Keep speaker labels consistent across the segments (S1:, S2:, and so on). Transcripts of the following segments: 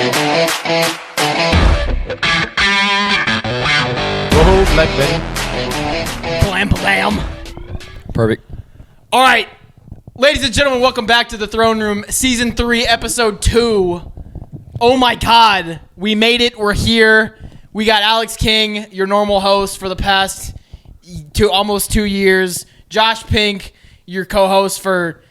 S1: Whoa, Black Betty.
S2: Blam, blam.
S1: Perfect.
S2: All right. Ladies and gentlemen, welcome back to the Throne Room, Season 3, Episode 2. Oh my God. We made it. We're here. We got Alex King, your normal host for the past almost 2 years. Josh Pink, your co-host for,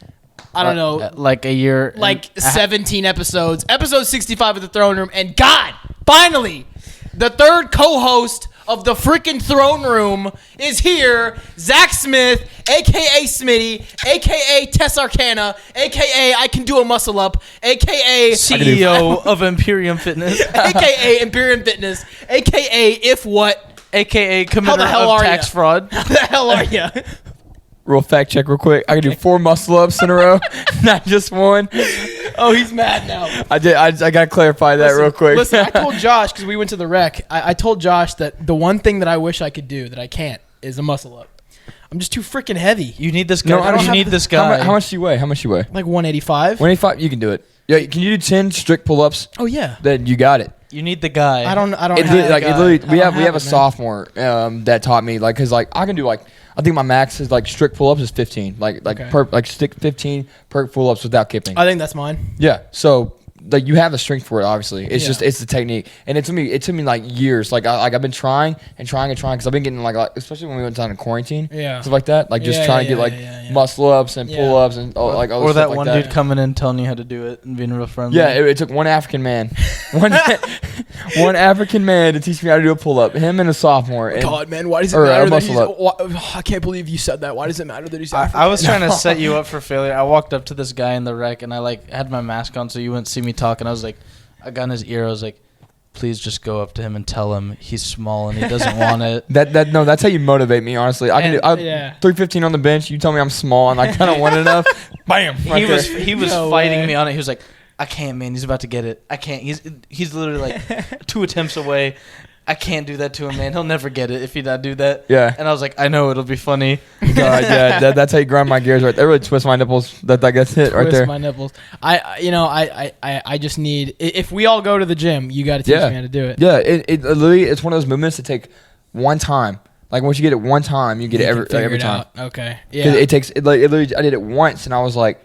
S2: I don't know.
S3: Like a year.
S2: Like 17 episodes. Episode 65 of the Throne Room. And God, finally, the third co-host of the freaking Throne Room is here. Zach Smith, a.k.a. Smitty, a.k.a. Texarkana, a.k.a. I Can Do a Muscle Up, a.k.a.
S3: CEO of Imperium Fitness,
S2: a.k.a. Imperium Fitness, a.k.a. If What,
S3: a.k.a. committer of tax fraud.
S2: How the hell are you?
S1: Real fact check real quick. I can do 4 muscle ups in a row, not just one.
S2: Oh, he's mad now.
S1: I got to clarify that real quick.
S2: Listen, I told Josh, because we went to the rec, I told Josh that the one thing that I wish I could do that I can't is a muscle up. I'm just too freaking heavy.
S3: You need this guy.
S1: No,
S3: you need this guy.
S1: How much do you weigh?
S2: Like 185.
S1: 185? You can do it. Yeah, can you do 10 strict pull-ups?
S2: Oh, yeah.
S1: Then you got it.
S3: You need the guy.
S2: I don't have
S1: Like,
S2: a guy.
S1: we have a sophomore that taught me, like, because, like, I can do, like, I think my max is, like, strict pull-ups is 15. Stick 15 per pull-ups without kipping.
S2: I think that's mine.
S1: Yeah, so like you have the strength for it. Obviously, it's just the technique, and it took me like years. Like I've been trying because I've been getting like especially when we went down to quarantine, stuff like that. Like just trying to get muscle ups and pull ups and like other
S3: or
S1: stuff
S3: that
S1: like
S3: one dude coming in telling you how to do it and being real friendly.
S1: Yeah, it took one African man, one African man to teach me how to do a pull up. Him and a sophomore. And,
S2: God, man, why does it matter that
S1: he's?
S2: I can't believe you said that. Why does it matter that he's African?
S3: I was trying to set you up for failure. I walked up to this guy in the rec and I like had my mask on so you wouldn't see me talk, and I was like, I got in his ear. I was like, please just go up to him and tell him he's small and he doesn't want it.
S1: That's how you motivate me. Honestly, I can do 315 on the bench. You tell me I'm small and I kind of want it enough. Bam.
S3: He was fighting me on it. He was like, I can't, man. He's about to get it. I can't. He's literally like 2 attempts away. I can't do that to him, man. He'll never get it if he not do that. Yeah. And I was like, I know it'll be funny.
S1: God, yeah, that's how you grind my gears right there. That really twists my nipples. That gets hit right there.
S2: Twist my nipples. I just need. If we all go to the gym, you got to teach me how to do it.
S1: Yeah, it literally it's one of those movements that take one time. Like once you get it one time, you get it every time.
S2: Okay. Yeah.
S1: It takes it literally. I did it once and I was like,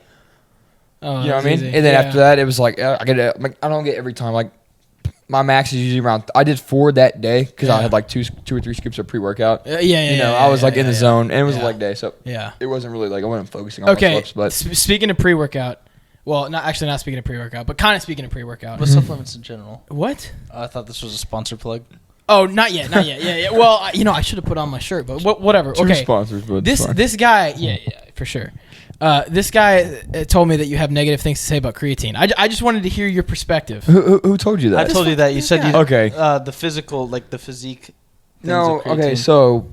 S2: oh,
S1: you know what I mean? Easy. And then after that, it was like I get it. Like I don't get it every time. Like my max is usually around. I did 4 that day because I had like two or three scoops of pre-workout. I was like in the zone, and it was a leg day, so it wasn't really like I wasn't focusing on my but
S2: speaking of pre-workout, well, not speaking of pre-workout, but kind of speaking of pre-workout.
S3: But supplements in general.
S2: What?
S3: I thought this was a sponsor plug.
S2: Oh, not yet. Yeah. Well, I should have put on my shirt, but whatever.
S1: Two sponsors, but
S2: this guy, for sure. This guy told me that you have negative things to say about creatine. I just wanted to hear your perspective.
S1: Who told you that?
S3: I told you that. You said you
S1: okay.
S3: The physical, like the physique.
S1: No. Okay. So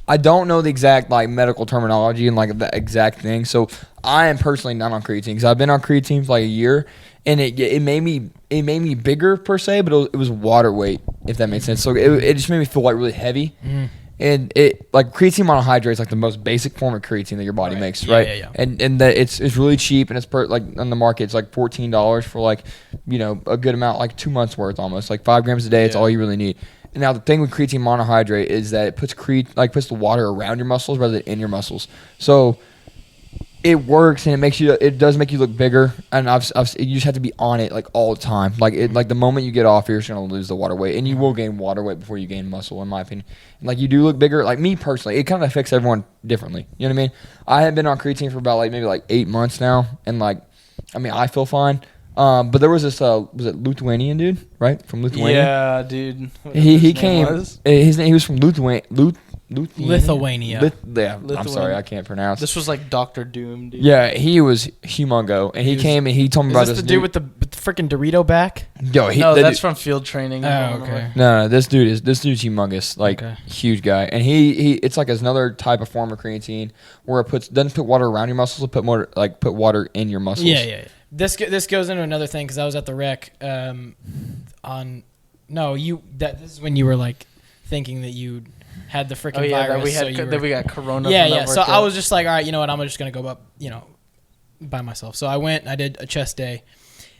S1: I don't know the exact like medical terminology and like the exact thing. So I am personally not on creatine because I've been on creatine for like a year, and it made me bigger per se, but it was water weight, if that makes sense. So it just made me feel like really heavy. Mm. And it like creatine monohydrate is like the most basic form of creatine that your body makes, right? Yeah. And that it's really cheap, and it's like on the market it's like $14 for like a good amount, like 2 months worth almost, like 5 grams a day. It's all you really need. And now the thing with creatine monohydrate is that it puts the water around your muscles rather than in your muscles. So it works, and it does make you look bigger, and you just have to be on it like all the time. Like the moment you get off, you're just gonna lose the water weight, and you will gain water weight before you gain muscle, in my opinion. And like you do look bigger. Like me personally, it kind of affects everyone differently. You know what I mean? I have been on creatine for about maybe 8 months now, and I feel fine. But there was this was it Lithuanian dude, right? From Lithuania.
S3: Yeah, dude.
S1: He came. He was from Lithuania. I'm sorry, I can't pronounce.
S3: This was like Dr. Doom, dude.
S1: Yeah, he was humongo, and he came and he told me about this.
S2: Is this the dude with the freaking Dorito back?
S1: Yo,
S3: that's from field training.
S2: Oh, okay.
S1: No, this dude's humongous, huge guy, and he it's like another type of form of creatine where it doesn't put water around your muscles, it put water in your muscles.
S2: Yeah. This goes into another thing because I was at the rec. This is when you were like thinking that you had the freaking virus.
S3: That we got corona.
S2: Yeah. So I was just like, all right, you know what? I'm just gonna go up, by myself. So I went. I did a chest day,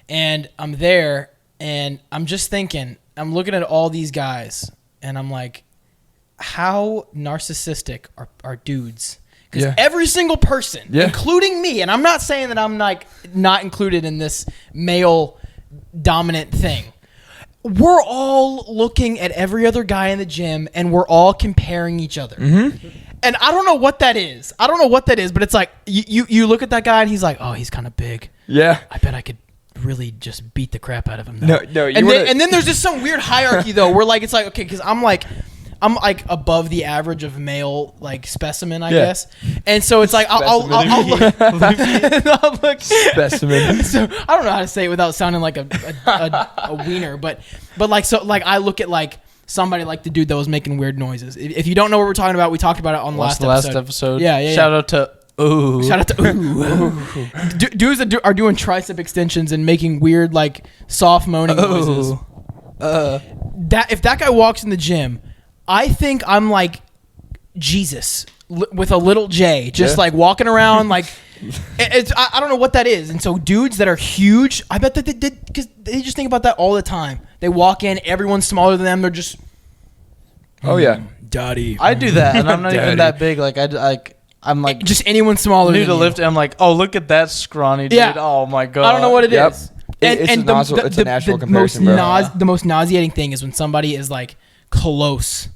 S2: and I'm there, And I'm just thinking, I'm looking at all these guys, and I'm like, how narcissistic are dudes? Because every single person, including me, and I'm not saying that I'm like not included in this male dominant thing. We're all looking at every other guy in the gym, and we're all comparing each other. Mm-hmm. And I don't know what that is. But it's like you look at that guy, and he's like, oh, he's kind of big. Yeah. I bet I could really just beat the crap out of him. Though. No. And then there's just some weird hierarchy though, where like it's like okay, because I'm like above the average of male like specimen, I guess, and so it's like I'll look specimen. So I don't know how to say it without sounding like a wiener, but like so like I look at like somebody like the dude that was making weird noises. If you don't know what we're talking about, we talked about it on the last episode. Yeah. Shout out to ooh. Dudes that are doing tricep extensions and making weird like soft moaning noises. That if that guy walks in the gym, I think I'm like Jesus with a little J, just like walking around like I don't know what that is. And so dudes that are huge, I bet that they did because they just think about that all the time. They walk in, everyone's smaller than them. They're just daddy.
S3: I do that, and I'm not even that big. I'm like
S2: just anyone smaller
S3: new to lift. I'm like, oh, look at that scrawny dude. Yeah. Oh my god.
S2: I don't know what it is.
S1: It's a natural comparison, bro.
S2: The most nauseating thing is when somebody is like close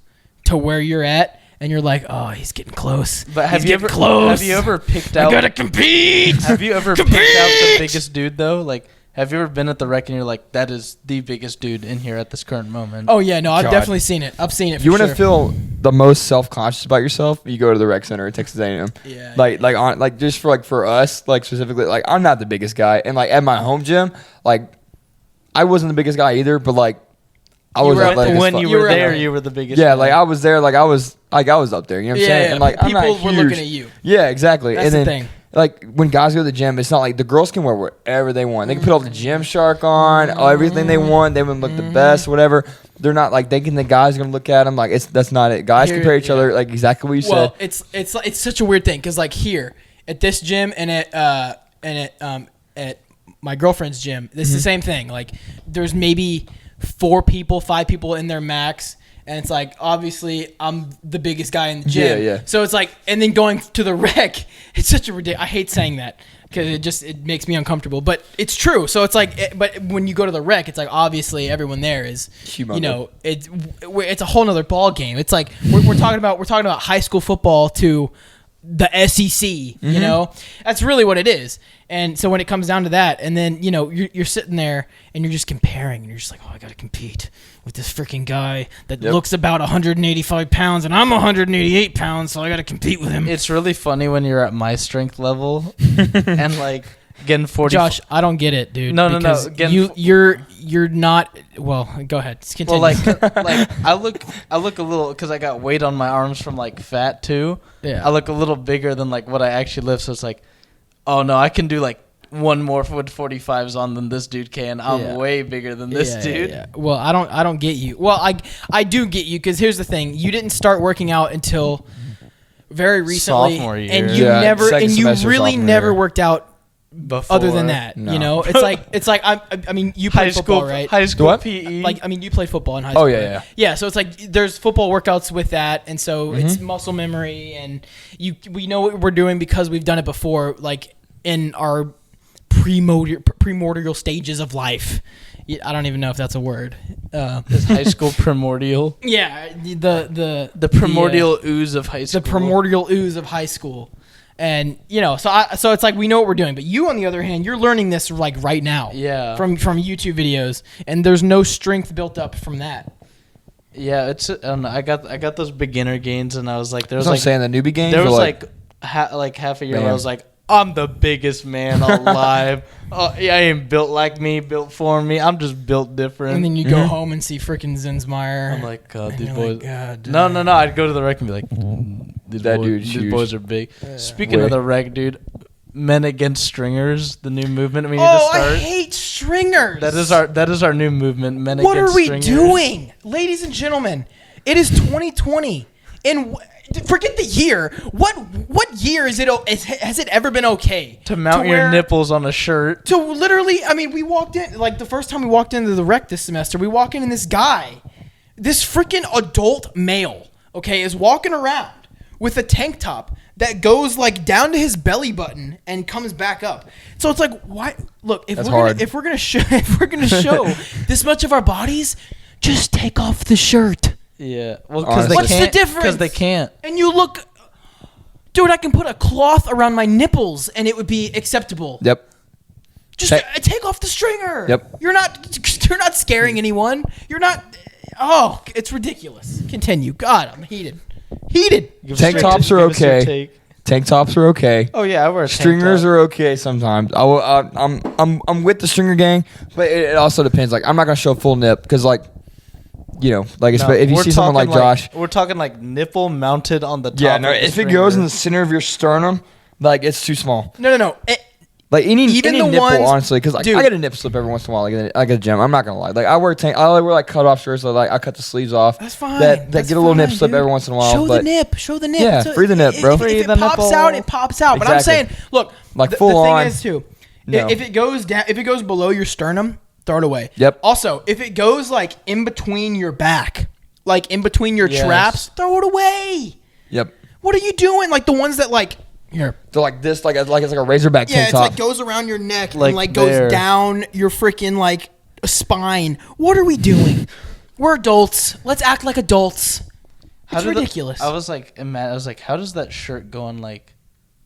S2: to where you're at, and you're like, oh, he's getting close.
S3: But have you ever picked out?
S2: I gotta compete.
S3: Have you ever picked out the biggest dude though? Like, have you ever been at the rec and you're like, that is the biggest dude in here at this current moment?
S2: Oh yeah, no, I've definitely seen it. I've seen it.
S1: You want to feel the most self-conscious about yourself? You go to the rec center at Texas A&M. Yeah. Like just for us, like specifically, like I'm not the biggest guy, and like at my home gym, like I wasn't the biggest guy either, but like.
S3: When you were there, you were the biggest.
S1: Yeah, like I was there, like I was up there. You know what I'm saying? And like
S2: people were looking at you.
S1: Yeah, exactly.
S2: That's the thing.
S1: Like when guys go to the gym, it's not like the girls can wear whatever they want. They can put all the Gymshark on, everything they want. They would look the best, whatever. They're not like thinking the guys are gonna look at them. Like that's not it. Guys compare each other, like exactly what you said.
S2: Well, it's such a weird thing because like here at this gym and at my girlfriend's gym, this is the same thing. Like there's maybe 5 people in their max, and it's like obviously I'm the biggest guy in the gym. Yeah. So it's like, and then going to the rec, it's such a ridiculous. I hate saying that because it makes me uncomfortable, but it's true. So it's like, but when you go to the rec, it's like obviously everyone there is, you know, it's a whole nother ball game. It's like we're talking about high school football to the SEC, you know, that's really what it is. And so when it comes down to that, and then, you know, you're sitting there and you're just comparing and you're just like, oh, I got to compete with this freaking guy that looks about 185 pounds and I'm 188 pounds. So I got to compete with him.
S3: It's really funny when you're at my strength level and like getting 40.
S2: Josh, I don't get it, dude.
S3: No.
S2: You're not. Well, go ahead. Continue.
S3: Well, like I look a little because I got weight on my arms from like fat too. Yeah. I look a little bigger than like what I actually lift. So it's like, oh no, I can do like one more with 45s on than this dude can. I'm way bigger than this dude. Yeah.
S2: Well, I don't get you. Well, I do get you because here's the thing: you didn't start working out until very recently,
S3: sophomore year,
S2: and you really never worked out. Before, other than that, you know, it's like I mean, you play football, right?
S3: High school PE.
S2: Like, I mean, you play football in high school.
S1: Oh yeah,
S2: right? Yeah. So it's like there's football workouts with that, and so it's muscle memory, and we know what we're doing because we've done it before, like in our primordial stages of life. I don't even know if that's a word.
S3: Is high school primordial?
S2: Yeah, the
S3: primordial ooze of high school.
S2: The primordial ooze of high school. And you know, so it's like we know what we're doing, but you, on the other hand, you're learning this like right now, from YouTube videos, and there's no strength built up from that.
S3: Yeah, it's I got those beginner gains, and I was like, there was
S1: like saying the newbie gains.
S3: There was like half a year where I was like, I'm the biggest man alive. Oh, yeah, I ain't built like me, built for me. I'm just built different.
S2: And then you go home and see freaking Zinsmeyer.
S3: I'm like, God, these boys. Like, God, no. I'd go to the rec and be like, these boys are big. Yeah. Speaking of the rec, dude, Men Against Stringers, the new movement we need to start.
S2: I hate stringers.
S3: That is our new movement, Men Against Stringers.
S2: What are we doing? Ladies and gentlemen, it is 2020. And forget the year. What year is it? Has it ever been okay
S3: to mount your nipples on a shirt?
S2: To literally, I mean, we walked in like the first time we walked into the rec this semester. We walk in and this guy, this freaking adult male, okay, is walking around with a tank top that goes like down to his belly button and comes back up. So it's like, why? Look, if we're gonna show this much of our bodies, just take off the shirt.
S3: Yeah, well, because they
S2: What's
S3: can't.
S2: the difference?
S3: Because they can't.
S2: And you look, dude. I can put a cloth around my nipples and it would be acceptable.
S1: Yep.
S2: Just take off the stringer.
S1: Yep.
S2: You're not scaring anyone. You're not. Oh, it's ridiculous. Continue. God, I'm heated.
S1: Tank tops are okay. Tank tops are okay.
S3: Oh yeah, I wear a
S1: stringers
S3: tank top.
S1: are okay sometimes. I'm with the stringer gang, but it also depends. Like I'm not gonna show full nip because like, you know, like if you see someone like Josh,
S3: we're talking like nipple mounted on the top.
S1: Yeah, no. If it goes in the center of your sternum, like it's too small.
S2: No.
S1: Like any nipple,
S2: ones,
S1: honestly, because like, I get a nip slip every once in a while. Like at the gym, I'm not gonna lie. Like I wear like cut off shirts. So like I cut the sleeves off.
S2: That's fine.
S1: That get a little nip slip every once in a while.
S2: Show the nip.
S1: Yeah, free the nip, bro.
S2: If it pops out, it pops out. But I'm saying, look,
S1: like full on.
S2: The thing is too, if it goes down, if it goes below your sternum, throw it away.
S1: Yep.
S2: Also, if it goes like in between your back, like in between your traps, throw it away.
S1: Yep.
S2: What are you doing? Like the ones that like. Here.
S1: So like this, like it's like a razorback tank top.
S2: Yeah, it's like goes around your neck and like goes down your freaking like spine. What are we doing? We're adults. Let's act like adults. It's ridiculous.
S3: I was like, how does that shirt go on? Like,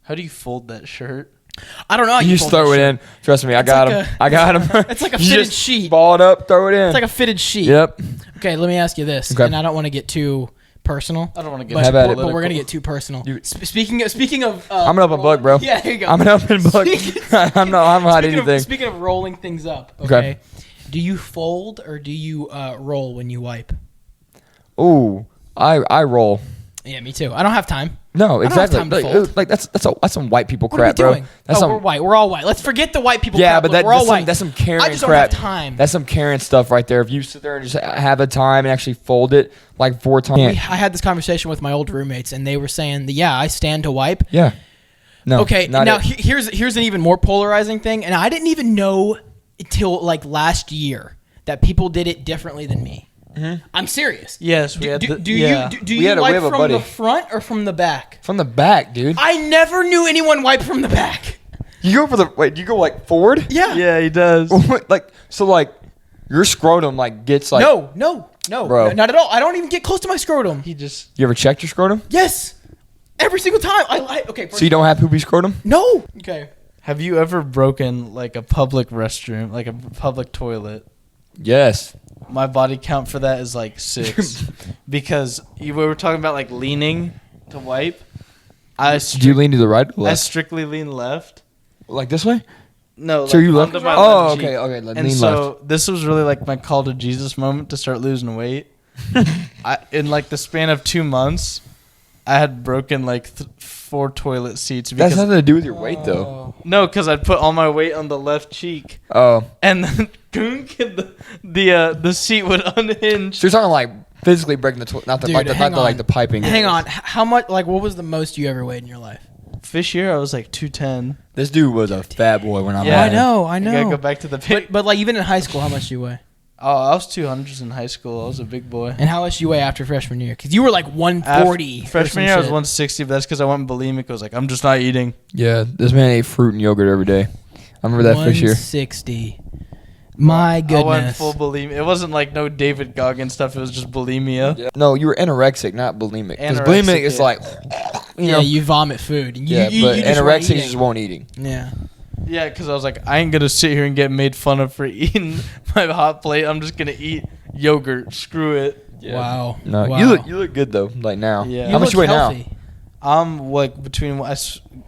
S3: how do you fold that shirt?
S2: I don't know.
S1: You just throw it in. Trust me, I got him.
S2: It's like a fitted sheet.
S1: Ball it up, throw it in.
S2: It's like a fitted sheet.
S1: Yep.
S2: Okay, let me ask you this, and I don't want to get too personal.
S3: I don't want to get
S2: but,
S3: too
S2: political. But we're gonna get too personal. Speaking of,
S1: I'm an open book, bro.
S2: Yeah, there you go.
S1: I'm an open book. I'm not hiding anything.
S2: Speaking of rolling things up, okay. Do you fold or do you roll when you wipe?
S1: Ooh, I roll.
S2: Yeah, me too. I don't have time.
S1: No, exactly.
S2: I don't have time to fold.
S1: Like that's some white people
S2: what
S1: crap,
S2: are we doing?
S1: bro.
S2: We're white. We're all white. Let's forget the white people
S1: yeah,
S2: crap.
S1: but
S2: We're all white.
S1: That's some Karen crap.
S2: I just don't have time.
S1: That's some Karen stuff right there. If you sit there and just have the time and actually fold it like 4 times.
S2: I had this conversation with my old roommates, and they were saying that, I stand to wipe.
S1: Yeah. No.
S2: Okay, now here's an even more polarizing thing, and I didn't even know until like last year that people did it differently than me. Mm-hmm. I'm serious.
S3: Yes, we had.
S2: Do you wipe from the front or from the back?
S1: From the back, dude.
S2: I never knew anyone wipe from the back.
S1: You go do you go like forward?
S2: Yeah.
S3: Yeah, he does.
S1: like your scrotum like gets like
S2: No,
S1: bro.
S2: Not at all. I don't even get close to my scrotum.
S1: You ever checked your scrotum?
S2: Yes. Every single time. Okay.
S1: So you don't have poopy scrotum?
S2: No. Okay.
S3: Have you ever broken like a public restroom, like a public toilet?
S1: Yes.
S3: My body count for that is like 6 because we were talking about like leaning to wipe.
S1: Do you lean to the right or left?
S3: I strictly lean left.
S1: Like this way?
S3: No.
S1: So you left?
S3: Oh,
S1: okay. Like
S3: and
S1: lean
S3: so
S1: left.
S3: This was really like my call to Jesus moment to start losing weight. In like the span of 2 months, I had broken like 4 toilet seats.
S1: That's nothing to do with your weight, though.
S3: No, because I'd put all my weight on the left cheek.
S1: Oh.
S3: And then the seat would unhinge.
S1: So you're talking like physically breaking the toilet, not the piping.
S2: Hang on. How much? Like, what was the most you ever weighed in your life?
S3: This year, I was like 210.
S1: This dude was a fat boy when I met him.
S2: I know.
S3: You gotta go back to the pit.
S2: But like even in high school, how much do you weigh?
S3: Oh, I was 200s in high school. I was a big boy.
S2: And how much do you weigh after freshman year? Because you were like 140.
S3: Freshman year, I was 160, but that's because I went bulimic. I was like, I'm just not eating.
S1: Yeah, this man ate fruit and yogurt every day. I remember that fish year.
S2: 160. My goodness.
S3: I went full bulimia. It wasn't like no David Goggins stuff. It was just bulimia.
S1: Yeah. No, you were anorexic, not bulimic. Because bulimic is like,
S2: you vomit food.
S1: But anorexic is just won't eating.
S2: Yeah.
S3: Yeah, because I was like, I ain't going to sit here and get made fun of for eating my hot plate. I'm just going to eat yogurt. Screw it.
S2: Yeah. Wow.
S1: No,
S2: wow.
S1: You look good, though, like now.
S3: Yeah.
S1: How much you weigh
S2: healthy.
S1: now?
S3: I'm like between, I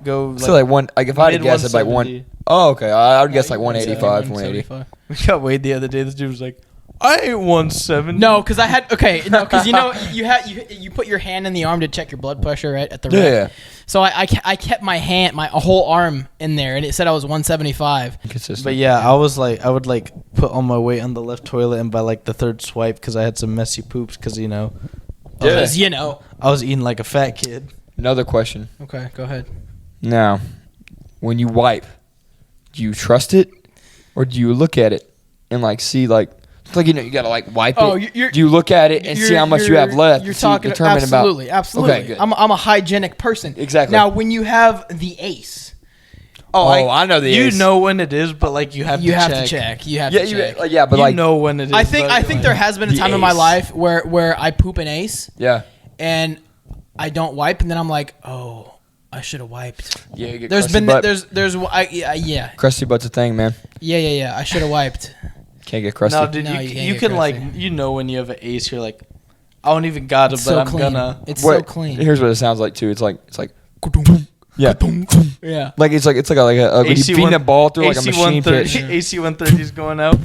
S3: go like.
S1: So like one, like if I had to guess, it's like one. Oh, okay. I would guess like 185, 180.
S3: We got weighed the other day. This dude was like, I ain't 170.
S2: No, because I had because you put your hand in the arm to check your blood pressure right at the rec.
S1: Yeah.
S2: So I kept my hand, my whole arm in there, and it said I was 175.
S1: Consistent.
S3: But yeah, I would like put all my weight on the left toilet, and by like the third swipe, because I had some messy poops, because
S2: Because,
S3: I was eating like a fat kid.
S1: Another question.
S2: Okay, go ahead.
S1: Now, when you wipe, do you trust it, or do you look at it and like see like you gotta like wipe it? Do you look at it and see how much you have left?
S2: You're talking absolutely. Okay, good. I'm a hygienic person.
S1: Exactly.
S2: Now, when you have the ace.
S1: I know the ace.
S3: You know when it is, but like you have to
S2: check. You have
S1: to
S2: check.
S1: But
S3: you know when it is.
S2: I think there has been a time in my life where I poop an ace.
S1: Yeah.
S2: And I don't wipe, and then I'm like, oh, I should have wiped.
S1: Yeah. You get
S2: there's
S1: crusty
S2: been
S1: butt.
S2: yeah.
S1: Crusty butt's a thing, man.
S2: Yeah. I should have wiped.
S1: Can't get crusty.
S3: No, dude, you can like when you have an ace, you're like, I don't even got it, but I'm gonna.
S2: It's so clean.
S1: Here's what it sounds like too. It's like. Yeah.
S2: Yeah.
S1: Like it's like a beating a ball through like a machine pitch.
S3: AC 130 is going out.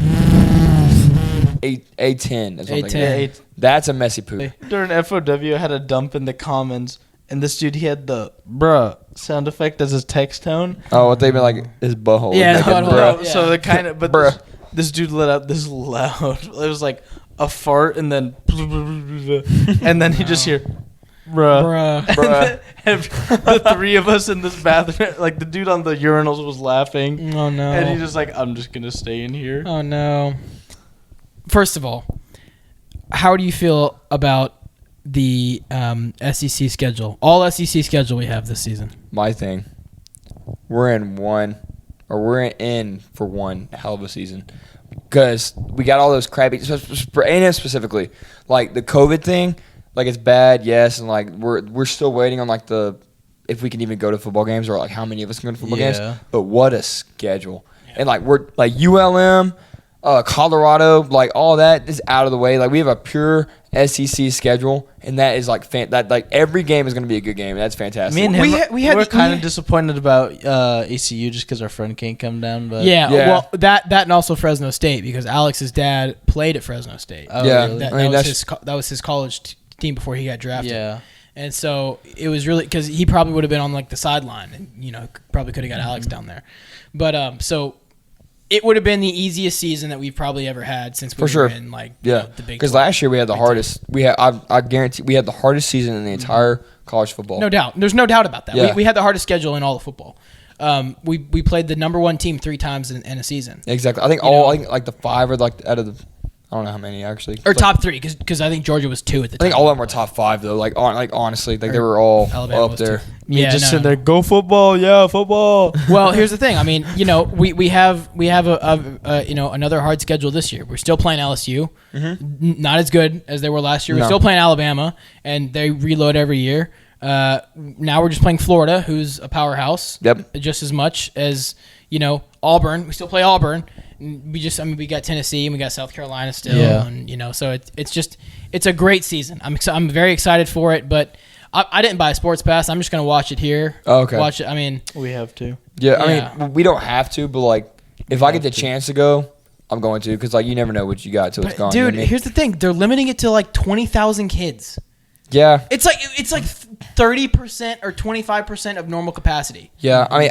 S1: A10 is what
S2: A10.
S1: That's a messy poop.
S3: During FOW, I had a dump in the comments, and this dude, he had the bruh sound effect as his text tone.
S1: Oh, what they mean like his butthole.
S2: Yeah,
S1: bruh.
S3: Yeah. So the kind of, but
S1: bruh.
S3: This dude let out this loud. It was like a fart, and then and then he just hear. Bruh. And the three of us in this bathroom, like the dude on the urinals was laughing.
S2: Oh no.
S3: And he's just like, I'm just gonna stay in here.
S2: Oh no. First of all, how do you feel about the SEC schedule? All SEC schedule we have this season.
S1: My thing. We're in for one hell of a season. Because we got all those crappy, A&M specifically, like the COVID thing. Like it's bad, yes, and like we're still waiting on like if we can even go to football games or like how many of us can go to football games. But what a schedule! Yeah. And like we're like ULM, Colorado, like all that is out of the way. Like we have a pure SEC schedule, and that is like that like every game is going to be a good game. And that's fantastic.
S3: Me and him, we're kind of disappointed about ECU just because our friend can't come down. But
S2: yeah, well that and also Fresno State because Alex's dad played at Fresno State.
S3: Oh, yeah, really?
S2: That was his college team before he got drafted.
S3: Yeah.
S2: And so it was really because he probably would have been on like the sideline and probably could have got Alex down there. But so it would have been the easiest season that we've probably ever had since we were in like the big.
S1: Because last year we had the hardest. I guarantee we had the hardest season in the entire college football.
S2: No doubt. There's no doubt about that.
S1: Yeah.
S2: We had the hardest schedule in all of football. We played the number one team 3 times in a season.
S1: Exactly. I think I think like the 5 or like out of the. I don't know how many actually.
S2: Or top 3 because I think Georgia was 2 at the time.
S1: I think all of them were top 5 though. Like honestly, like they were all
S2: Alabama
S1: up there.
S3: Sitting there, go football, yeah, football.
S2: Well, here's the thing. I mean, we have another hard schedule this year. We're still playing LSU, not as good as they were last year. We're still playing Alabama, and they reload every year. Now we're just playing Florida, who's a powerhouse.
S1: Yep.
S2: Just as much as Auburn. We still play Auburn. We got Tennessee and we got South Carolina still, and so it's a great season. I'm very excited for it, but I didn't buy a sports pass. I'm just gonna watch it here.
S1: Oh, okay.
S2: Watch it. I mean,
S3: we have to.
S1: Yeah, I mean, we don't have to, but like if I get the chance to go, I'm going to because like you never know what you got till it's gone.
S2: Dude, here's the thing: they're limiting it to like 20,000 kids.
S1: Yeah,
S2: it's like 30% or 25% of normal capacity.
S1: Yeah, I mean.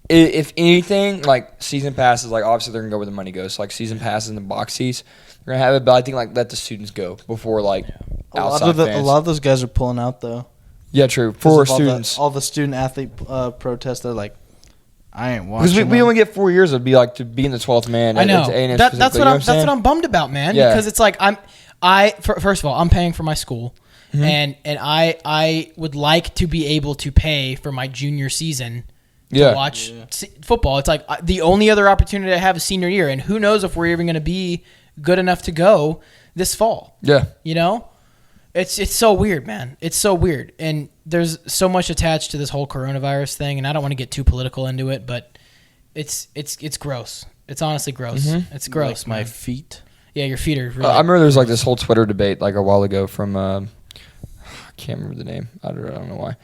S1: If anything, like season passes, like obviously they're gonna go where the money goes. So, like season passes and the box seats, they're gonna have it. But I think like let the students go before like outside fans.
S3: A lot of those guys are pulling out though.
S1: Yeah, true. For students,
S3: all the student athlete protests, they're like, I ain't watching.
S1: Because we only get 4 years to be like to be in the 12th man.
S2: I know. That's what I'm bummed about, man. Yeah. Because it's like first of all, I'm paying for my school, and I would like to be able to pay for my junior season. To watch football. It's like the only other opportunity I have is senior year, and who knows if we're even going to be good enough to go this fall.
S1: Yeah.
S2: It's so weird, man. It's so weird, and there's so much attached to this whole coronavirus thing, and I don't want to get too political into it, but it's gross. It's honestly gross. It's gross.
S3: Like my feet.
S2: Yeah, your feet are really
S1: I remember there was like this whole Twitter debate like a while ago from I can't remember the name. I don't know why.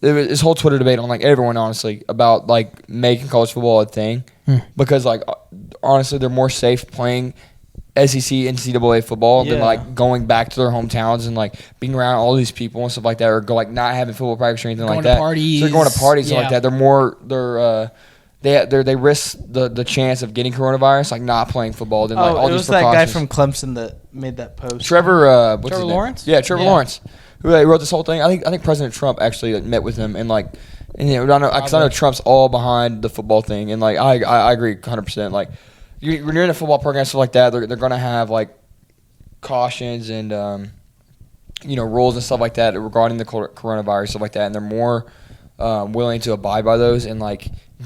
S1: There was this whole Twitter debate on like everyone honestly about like making college football a thing because like honestly they're more safe playing SEC NCAA football than like going back to their hometowns and like being around all these people and stuff like that or go like not having football practice or anything like that.
S2: Parties.
S1: So they're going to parties and like that. They're more they risk the chance of getting coronavirus like not playing football than like all these precautions.
S3: It was that guy from Clemson that made that post.
S1: Trevor
S2: Lawrence?
S1: Yeah, Trevor Lawrence. who wrote this whole thing. I think President Trump actually met with him and I know Trump's all behind the football thing, and I agree 100%. Like when you're in a football program, stuff like that, they're gonna have cautions and rules and stuff like that regarding the coronavirus, stuff like that, and they're more willing to abide by those and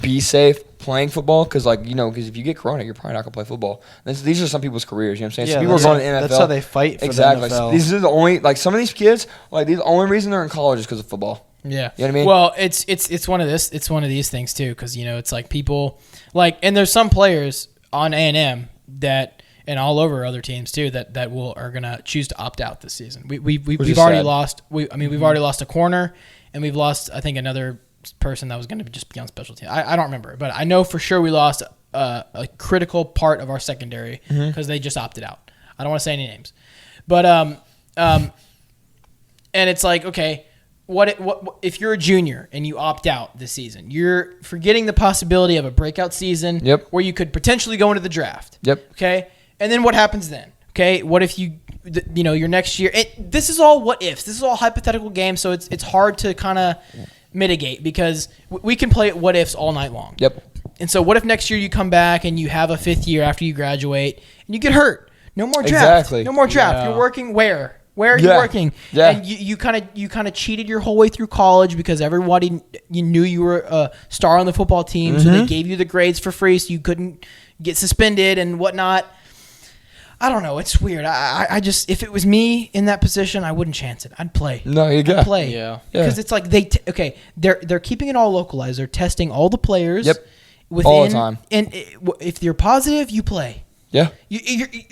S1: be safe playing football because if you get corona, you're probably not gonna play football. These are some people's careers. You know what I'm saying?
S3: Yeah,
S1: some people are going to the NFL.
S3: That's how they fight for
S1: exactly.
S3: the NFL.
S1: These are the only some of these kids the only reason they're in college is because of football.
S2: Yeah,
S1: you know what I mean.
S2: Well, it's one of these things too, because it's people and there's some players on A&M that and all over other teams too that are gonna choose to opt out this season. We've already lost. We've already lost a corner, and we've lost I think another person that was gonna just be on special team. I don't remember, but I know for sure we lost a critical part of our secondary because they just opted out. I don't want to say any names, but and it's okay. What if you're a junior and you opt out this season? You're forgetting the possibility of a breakout season where you could potentially go into the draft.
S1: Yep.
S2: Okay. And then what happens then? Okay. What if your next year? This is all what ifs. This is all hypothetical games, so it's hard to kind of mitigate because we can play what ifs all night long.
S1: Yep.
S2: And so what if next year you come back and you have a fifth year after you graduate and you get hurt? No more draft.
S1: Exactly.
S2: No more draft.
S3: Yeah.
S2: You're working where? Where are you working?
S1: Yeah.
S2: And you kind of cheated your whole way through college because everybody you knew you were a star on the football team, so they gave you the grades for free, so you couldn't get suspended and whatnot. I don't know. It's weird. I just if it was me in that position, I wouldn't chance it. I'd play.
S1: No, you got
S2: I'd play.
S3: Yeah.
S2: Because it's they're keeping it all localized. They're testing all the players.
S1: Yep. All the time.
S2: And if you're positive, you play.
S1: Yeah.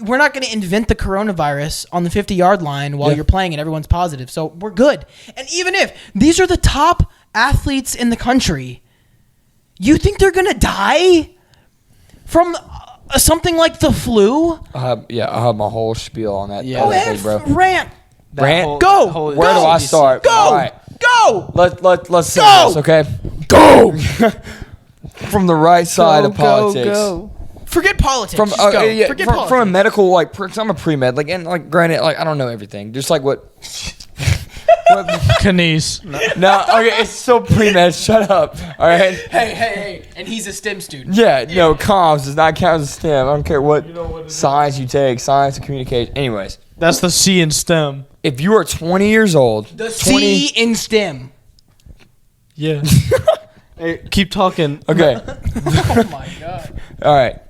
S2: We're not going to invent the coronavirus on the 50-yard line while you're playing and everyone's positive. So we're good. And even if these are the top athletes in the country, you think they're going to die from something like the flu?
S1: I have my whole spiel on that.
S3: Yeah.
S2: Go
S1: that
S2: ahead,
S1: thing, bro.
S2: rant.
S1: Go. Where do I start?
S2: Go.
S1: All right.
S2: Go.
S1: Let's see
S2: Go.
S1: this, okay?
S2: Go.
S1: From the right side of politics.
S3: Go.
S2: Forget politics. Just go. Forget politics.
S1: From a medical, I'm a pre-med, and granted, I don't know everything. Just what
S3: Knees.
S1: No, okay, it's so pre-med. Shut up. All right.
S2: Hey. And he's a STEM student.
S1: Yeah, no, comms does not count as STEM. I don't care what science you take, science and communication. Anyways.
S3: That's the C in STEM.
S1: If you are 20 years old.
S2: The C in STEM.
S3: Yeah. Hey, keep talking.
S1: Okay.
S2: Oh, my God.
S1: All right.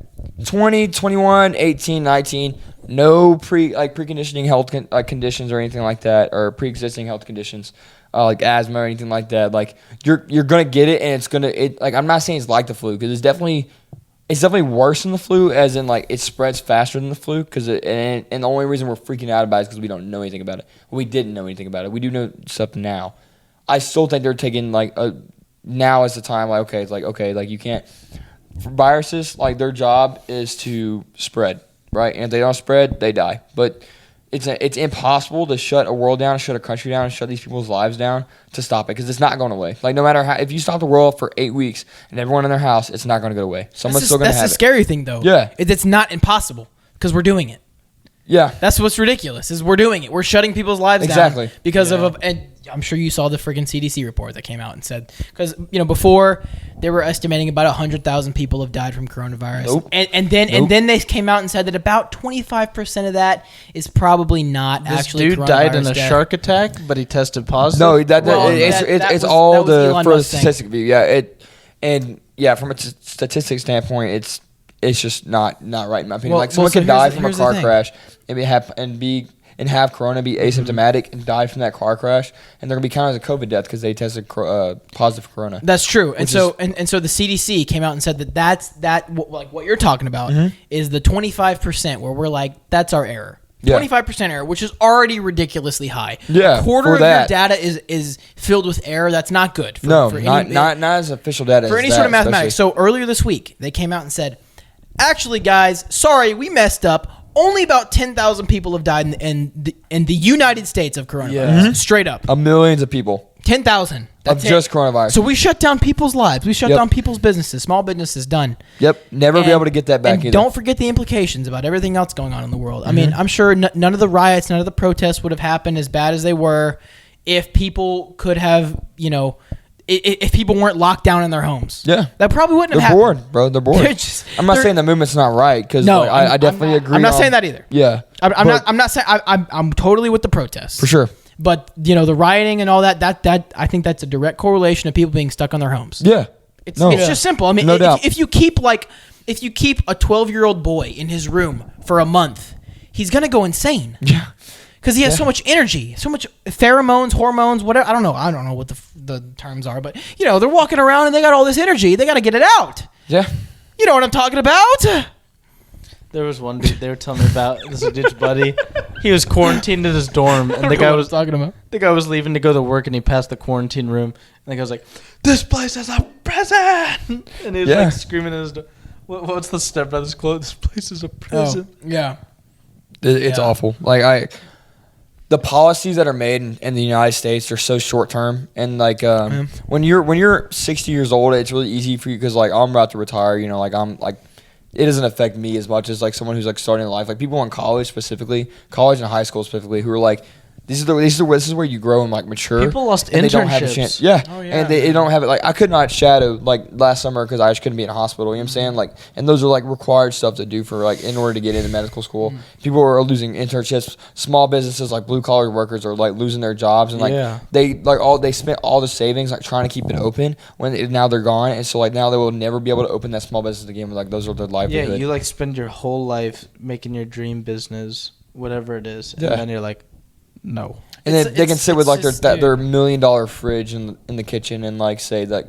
S1: 20, 21, 18, 19. No preconditioning health conditions or anything like that, or pre-existing health conditions like asthma or anything like that. You're gonna get it, and it's gonna I'm not saying it's like the flu because it's definitely worse than the flu, as in it spreads faster than the flu. And the only reason we're freaking out about it is because we don't know anything about it. We didn't know anything about it. We do know stuff now. I still think they're taking now is the time. You can't. For viruses, their job is to spread. Right, and if they don't spread, they die. But it's impossible to shut a world down, shut a country down, and shut these people's lives down to stop it because it's not going away. No matter how, if you stop the world for 8 weeks and everyone in their house, it's not going to go away. Someone's still going to have it.
S2: That's the scary thing, though.
S1: Yeah,
S2: it's not impossible because we're doing it.
S1: Yeah,
S2: that's what's ridiculous is we're doing it. We're shutting people's lives down because of and I'm sure you saw the freaking CDC report that came out and said because before they were estimating about 100,000 people have died from coronavirus.
S1: Nope.
S2: And then they came out and said that about 25% of that is probably not actually coronavirus. This dude
S3: died in a shark attack, but he tested positive.
S1: No, it's all the for the statistic view. Yeah, from a statistic standpoint, it's just not right in my opinion. Someone can die from a car crash and have corona, be asymptomatic, and die from that car crash, and they're gonna be counted as a COVID death because they tested positive for corona.
S2: That's true, and so the CDC came out and said that what you're talking about is the 25% where we're that's our error. 25% error, which is already ridiculously high.
S1: Yeah,
S2: a quarter of your data is filled with error. That's not good.
S1: Not as official data
S2: for any sort of mathematics. So earlier this week, they came out and said, actually, guys, sorry, we messed up. Only about 10,000 people have died in the United States of coronavirus. Straight up.
S1: Millions of people.
S2: 10,000.
S1: Of just coronavirus.
S2: So we shut down people's lives. We shut down people's businesses, small businesses, done.
S1: Yep. Never be able to get that back either.
S2: Don't forget the implications about everything else going on in the world. I mean, I'm sure none of the riots, none of the protests would have happened as bad as they were if people could have, if people weren't locked down in their homes.
S1: Yeah.
S2: That probably wouldn't have
S1: They're
S2: happened.
S1: bored, bro. They're bored. I'm not saying the movement's not right, because I definitely agree.
S2: I'm not saying that either.
S1: Yeah.
S2: I'm not saying I'm totally with the protests.
S1: For sure.
S2: But the rioting and all that I think that's a direct correlation of people being stuck on their homes.
S1: Yeah.
S2: It's just simple. I mean,
S1: no doubt.
S2: If you keep a 12-year-old boy in his room for a month, he's gonna go insane.
S1: Yeah.
S2: Because he has so much energy, so much pheromones, hormones, whatever. I don't know what the terms are, but they're walking around and they got all this energy. They got to get it out.
S1: Yeah.
S2: You know what I'm talking about?
S3: There was one dude they were telling me about. This dude's buddy. He was quarantined in his dorm, and the guy was
S2: talking about.
S3: The guy was leaving to go to work, and he passed the quarantine room, and the guy was like, "This place is a prison!" And he was like screaming in his door. What's the stepbrother's quote? This place is a prison.
S2: Oh, yeah.
S1: It's awful. Like the policies that are made in the United States are so short term, and like when you're 60 years old, it's really easy for you because like I'm about to retire. It doesn't affect me as much as like someone who's like starting life. Like people in college and high school specifically, who are like, this is where you grow and like mature.
S3: People lost
S1: and
S3: internships.
S1: They don't have a chance. Yeah.
S2: Oh, yeah.
S1: And they don't have it. Like I could not shadow like last summer because I just couldn't be in a hospital. You know what I'm saying? Like, and those are like required stuff to do for like in order to get into medical school. People are losing internships. Small businesses like blue collar workers are like losing their jobs, and like they spent all the savings like trying to keep it open now they're gone, and so like now they will never be able to open that small business again. Like those are their livelihood.
S3: Yeah, you like spend your whole life making your dream business, whatever it is, and then you're like, no.
S1: And then they can sit with like their $1 million fridge in the kitchen and like say that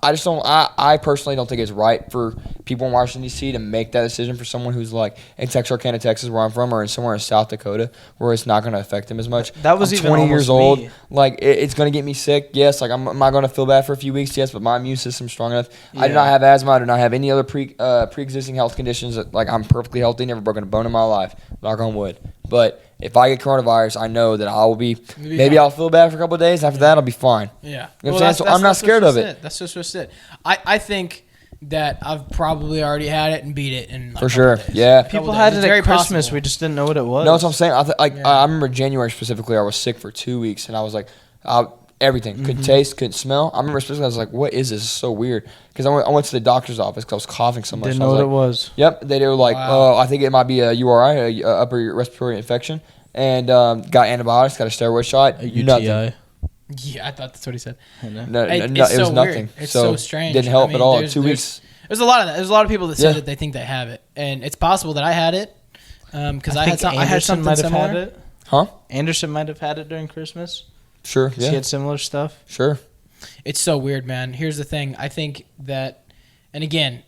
S1: I personally don't think it's right for people in Washington D.C. to make that decision for someone who's like in Texarkana, Texas, where I'm from, or in somewhere in South Dakota where it's not going to affect them as much.
S3: That was
S1: I'm
S3: even
S1: 20 years
S3: almost
S1: old.
S3: me.
S1: Like it's going to get me sick. Yes, like am I going to feel bad for a few weeks? Yes, but my immune system's strong enough. Yeah. I do not have asthma. I do not have any other pre-existing health conditions. Like I'm perfectly healthy. Never broken a bone in my life. Knock on wood. But if I get coronavirus, I know that I will be maybe I'll feel bad for a couple of days. After that, I'll be fine.
S2: Yeah.
S1: You know what I'm saying? So I'm not scared of it.
S2: That's just it. I think that I've probably already had it and beat it in like
S1: for sure.
S2: Days.
S1: Yeah.
S3: People had it at Christmas. Possible. We just didn't know what it was.
S1: No, that's what I'm saying. I remember January specifically. I was sick for 2 weeks, and I was like, everything couldn't taste, couldn't smell. I remember specifically, I was like, "What is this? This is so weird." Because I went to the doctor's office because I was coughing so much.
S3: Didn't know what it was.
S1: Yep. They were like, "Oh, I think it might be a URI, a upper respiratory infection," and got antibiotics, got a steroid shot.
S3: A UTI.
S1: Nothing.
S2: Yeah, I thought that's what he said.
S1: No,
S2: it
S1: was nothing.
S2: Weird. It's so strange.
S1: Didn't help at all. 2 weeks.
S2: There's a lot of that. There's a lot of people that say that they think they have it, and it's possible that I had it because I had something similar.
S3: Had it.
S1: Huh?
S3: Anderson might have had it during Christmas.
S1: Sure.
S3: She had similar stuff.
S1: Sure.
S2: It's so weird, man. Here's the thing. I think that, and again,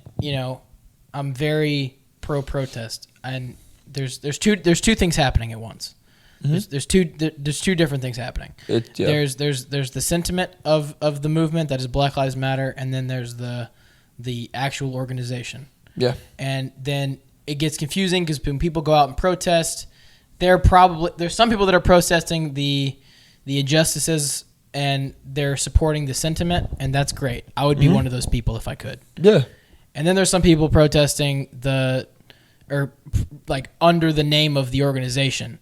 S2: I'm very pro-protest, and there's two things happening at once. Mm-hmm. There's two different things happening. There's the sentiment of the movement that is Black Lives Matter, and then there's the actual organization.
S1: Yeah.
S2: And then it gets confusing because when people go out and protest, there's some people that are protesting the injustices and they're supporting the sentiment, and that's great. I would be one of those people if I could.
S1: Yeah.
S2: And then there's some people protesting under the name of the organization.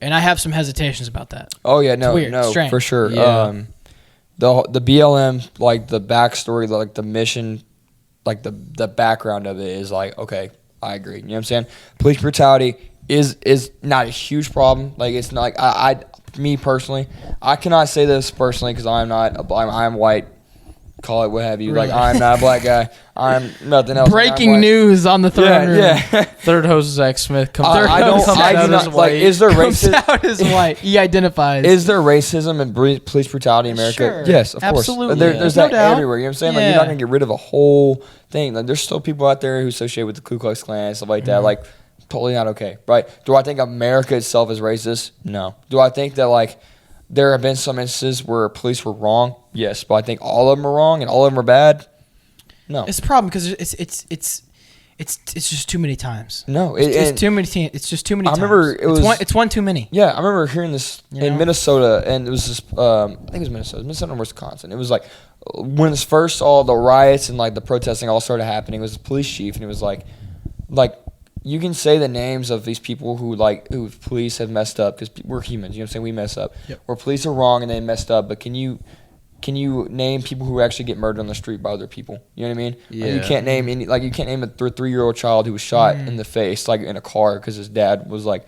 S2: And I have some hesitations about that.
S1: Oh yeah, no,
S2: it's weird.
S1: no,
S2: strange.
S1: for sure.
S3: Yeah.
S1: The BLM, like the backstory, like the mission, like the background of it is like, okay, I agree. You know what I'm saying? Police brutality is not a huge problem. Like it's not like me personally, I cannot say this personally because I'm white. Call it what have you.
S2: Really?
S1: Like I'm not a black guy. I'm nothing else.
S2: Breaking news on the throne room.
S1: Yeah.
S3: Third host Zach Smith comes
S1: I do not like. Is there racism?
S2: Comes out as white. He identifies.
S1: Is there racism and police brutality in America?
S2: Sure.
S1: Yes, of
S2: Absolutely.
S1: course. There's
S2: No
S1: that
S2: doubt.
S1: everywhere. You know what I'm saying? Like you're not gonna get rid of a whole thing. Like there's still people out there who associate with the Ku Klux Klan and stuff like that. Like totally not okay, right? Do I think America itself is racist? No. Do I think that like there have been some instances where police were wrong? Yes, but I think all of them are wrong and all of them are bad. No.
S2: It's a problem because It's just too many times.
S1: No,
S2: it's too many. It's just too many. I
S1: remember
S2: it's one too many.
S1: Yeah, I remember hearing this in Minnesota, and it was this. I think it was Minnesota or Wisconsin. It was like when all the riots and like the protesting all started happening. It was the police chief, and it was like you can say the names of these people who police have messed up because we're humans. You know what I'm saying? We mess up.
S2: Yep.
S1: Or police are wrong and they messed up, but can you name people who actually get murdered on the street by other people? You know what I mean?
S3: Yeah.
S1: Like you can't name a 3-year-old child who was shot in the face like in a car because his dad was like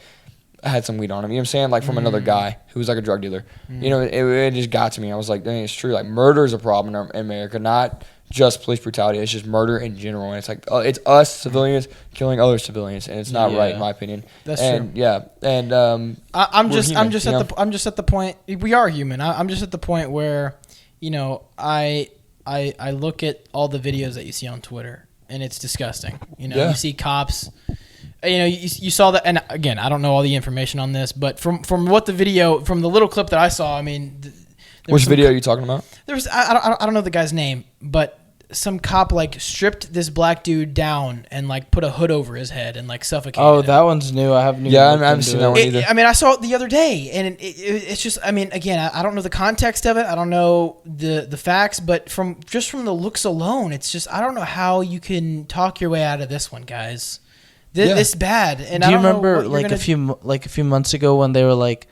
S1: had some weed on him. You know what I'm saying? Like from another guy who was like a drug dealer. You know, it just got to me. I was like, dang, it's true. Like murder is a problem in America, not just police brutality. It's just murder in general, and it's like it's us civilians killing other civilians, and it's not right in my opinion.
S2: That's true.
S1: Yeah, and
S2: I'm just at the point. We are human. I'm just at the point where, you know, I look at all the videos that you see on Twitter, and it's disgusting. You know, you see cops. You know, you saw that, and again, I don't know all the information on this, but from what the little clip that I saw, I mean,
S1: which video are you talking about?
S2: There was I don't know the guy's name, but some cop like stripped this black dude down and like put a hood over his head and like suffocated him.
S3: That one's new. I haven't.
S1: Yeah, I haven't seen that one either.
S2: I mean, I saw it the other day, and it's just. I mean, again, I don't know the context of it. I don't know the facts, but from the looks alone, it's just I don't know how you can talk your way out of this one, guys. This bad. And
S3: do you remember like a few months ago when they were like,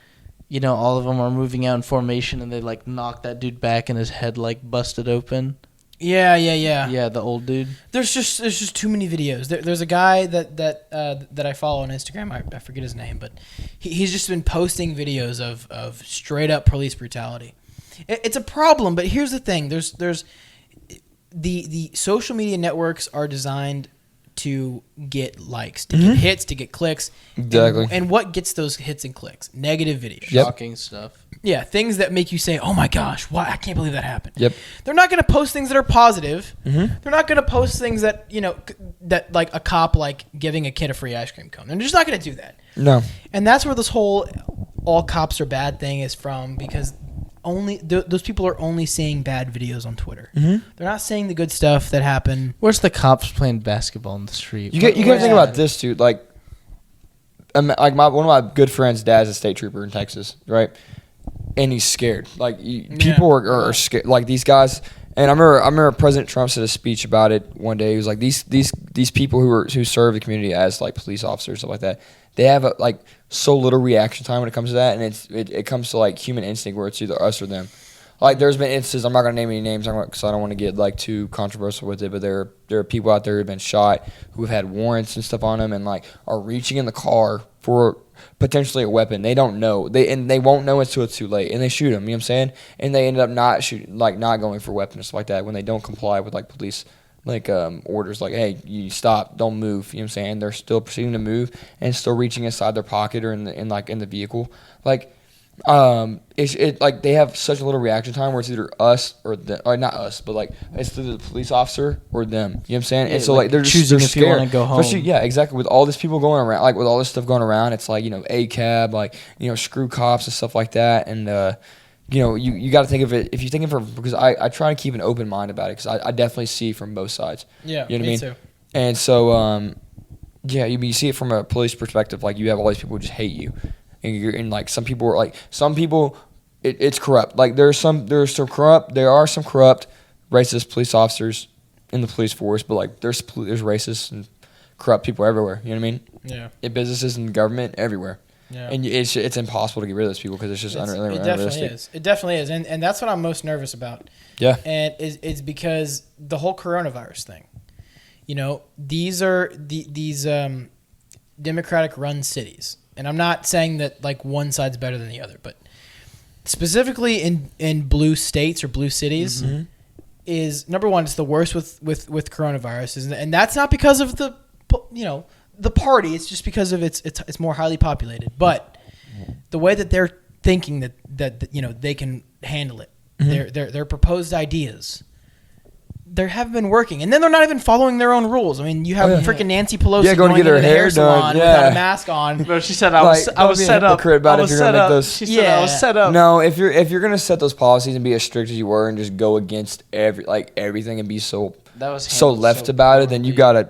S3: you know, all of them are moving out in formation and they like knocked that dude back and his head like busted open?
S2: Yeah.
S3: Yeah, the old dude.
S2: There's just too many videos. There's a guy that I follow on Instagram. I forget his name, but he's just been posting videos of straight up police brutality. It's a problem, but here's the thing. There's the social media networks are designed to get likes, to get hits, to get clicks.
S1: Exactly.
S2: And what gets those hits and clicks? Negative videos.
S3: Shocking stuff.
S2: Yeah, things that make you say, "Oh my gosh, why? I can't believe that happened."
S1: Yep.
S2: They're not going to post things that are positive. They're not going to post things that, you know, that like a cop like giving a kid a free ice cream cone. They're just not going to do that.
S1: No.
S2: And that's where this whole all cops are bad thing is from, because those people are only seeing bad videos on Twitter. They're not seeing the good stuff that happened.
S3: Where's the cops playing basketball in the street?
S1: You got to think about this, dude. Like one of my good friends' dad's a state trooper in Texas, right? And he's scared. Like people are scared. Like these guys. And I remember President Trump said a speech about it one day. He was like, these people who serve the community as like police officers, stuff like that, they have like so little reaction time when it comes to that, and it comes to like human instinct where it's either us or them. Like there's been instances, I'm not gonna name any names because I don't want to get like too controversial with it, but there are people out there who've been shot who have had warrants and stuff on them and like are reaching in the car for potentially a weapon. They don't know. They won't know until it's too late, and they shoot them. You know what I'm saying? And they ended up not going for weapons and stuff like that when they don't comply with like police orders, like, hey, you stop, don't move. You know what I'm saying? They're still proceeding to move and still reaching inside their pocket or in the vehicle. Like, it's like they have such a little reaction time where it's either us or them, or not us, but like it's either the police officer or them. You know what I'm saying?
S3: Yeah,
S1: and so like they're
S3: choosing
S1: just
S3: if you want to go home.
S1: Especially, yeah, exactly. With all this people going around, like with all this stuff going around, it's like, you know, ACAB, like, you know, screw cops and stuff like that. And you know, you got to think of it, if you think of it, because I try to keep an open mind about it, because I definitely see from both sides.
S2: Yeah,
S1: you know what I mean?
S2: too.
S1: And so yeah, you see it from a police perspective, like you have all these people who just hate you. And like some people are like it's corrupt. Like there are some corrupt racist police officers in the police force, but like there's racist and corrupt people everywhere. You know what I mean?
S2: Yeah.
S1: In businesses and government everywhere.
S2: Yeah.
S1: And it's impossible to get rid of those people because it's just unrealistic.
S2: It definitely is. It definitely is, and that's what I'm most nervous about.
S1: Yeah.
S2: And it's because the whole coronavirus thing. You know, these are these Democratic-run cities. And I'm not saying that like one side's better than the other, but specifically in blue states or blue cities, is number one, it's the worst with coronavirus, and that's not because of the party. It's just because of it's more highly populated. But the way that they're thinking that you know they can handle it, their proposed ideas, they haven't been working, and then they're not even following their own rules. I mean, you have freaking Nancy Pelosi going to get her hair salon without a mask on.
S3: Bro, she said I was set up. She said I was set up.
S1: No, if you're gonna set those policies and be as strict as you were and just go against everything and be so left about it, then you gotta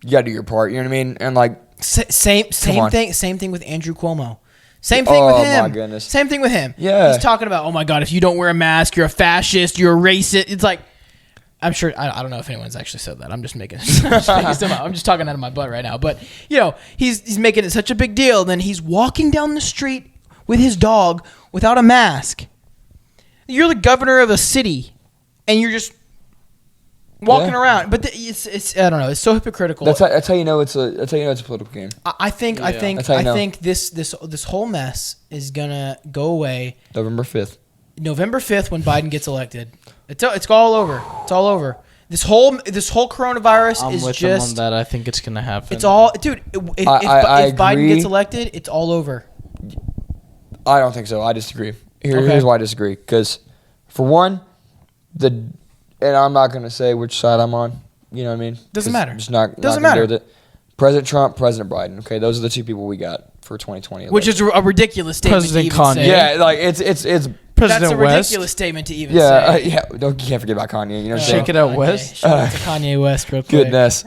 S1: you got to do your part. You know what I mean? And like
S2: same thing with Andrew Cuomo. Same thing with him.
S1: Oh my goodness.
S2: Same thing with him.
S1: Yeah.
S2: He's talking about, oh my God, if you don't wear a mask, you're a fascist, you're a racist. It's like, I'm sure, I don't know if anyone's actually said that. I'm just making stuff up. I'm just talking out of my butt right now. But, he's making it such a big deal. Then he's walking down the street with his dog without a mask. You're the governor of a city, and you're just walking around. But it's I don't know. It's so hypocritical.
S1: That's how you know it's a political game.
S2: I think this whole mess is gonna go away
S1: November 5th.
S2: November 5th when Biden gets elected. It's all over. It's all over. This whole coronavirus is
S3: with
S2: just.
S3: him on that. I think it's gonna happen.
S2: It's all, dude. If Biden gets elected, it's all over.
S1: I don't think so. I disagree. Here's why I disagree. Because, for one, and I'm not gonna say which side I'm on. You know what I mean?
S2: Doesn't matter.
S1: I'm just not
S2: Doesn't
S1: gonna
S2: matter.
S1: deal with it. President Trump, President Biden. Okay, those are the two people we got for 2020.
S2: Which is a ridiculous statement
S3: President
S2: to even
S3: Kanye.
S2: say.
S1: Yeah, like it's
S3: President
S2: That's a
S3: West.
S2: ridiculous statement to even say.
S1: you can't forget about Kanye. You know what I'm saying?
S3: Shake it out, West.
S2: Shout out to Kanye West real quick.
S1: Goodness.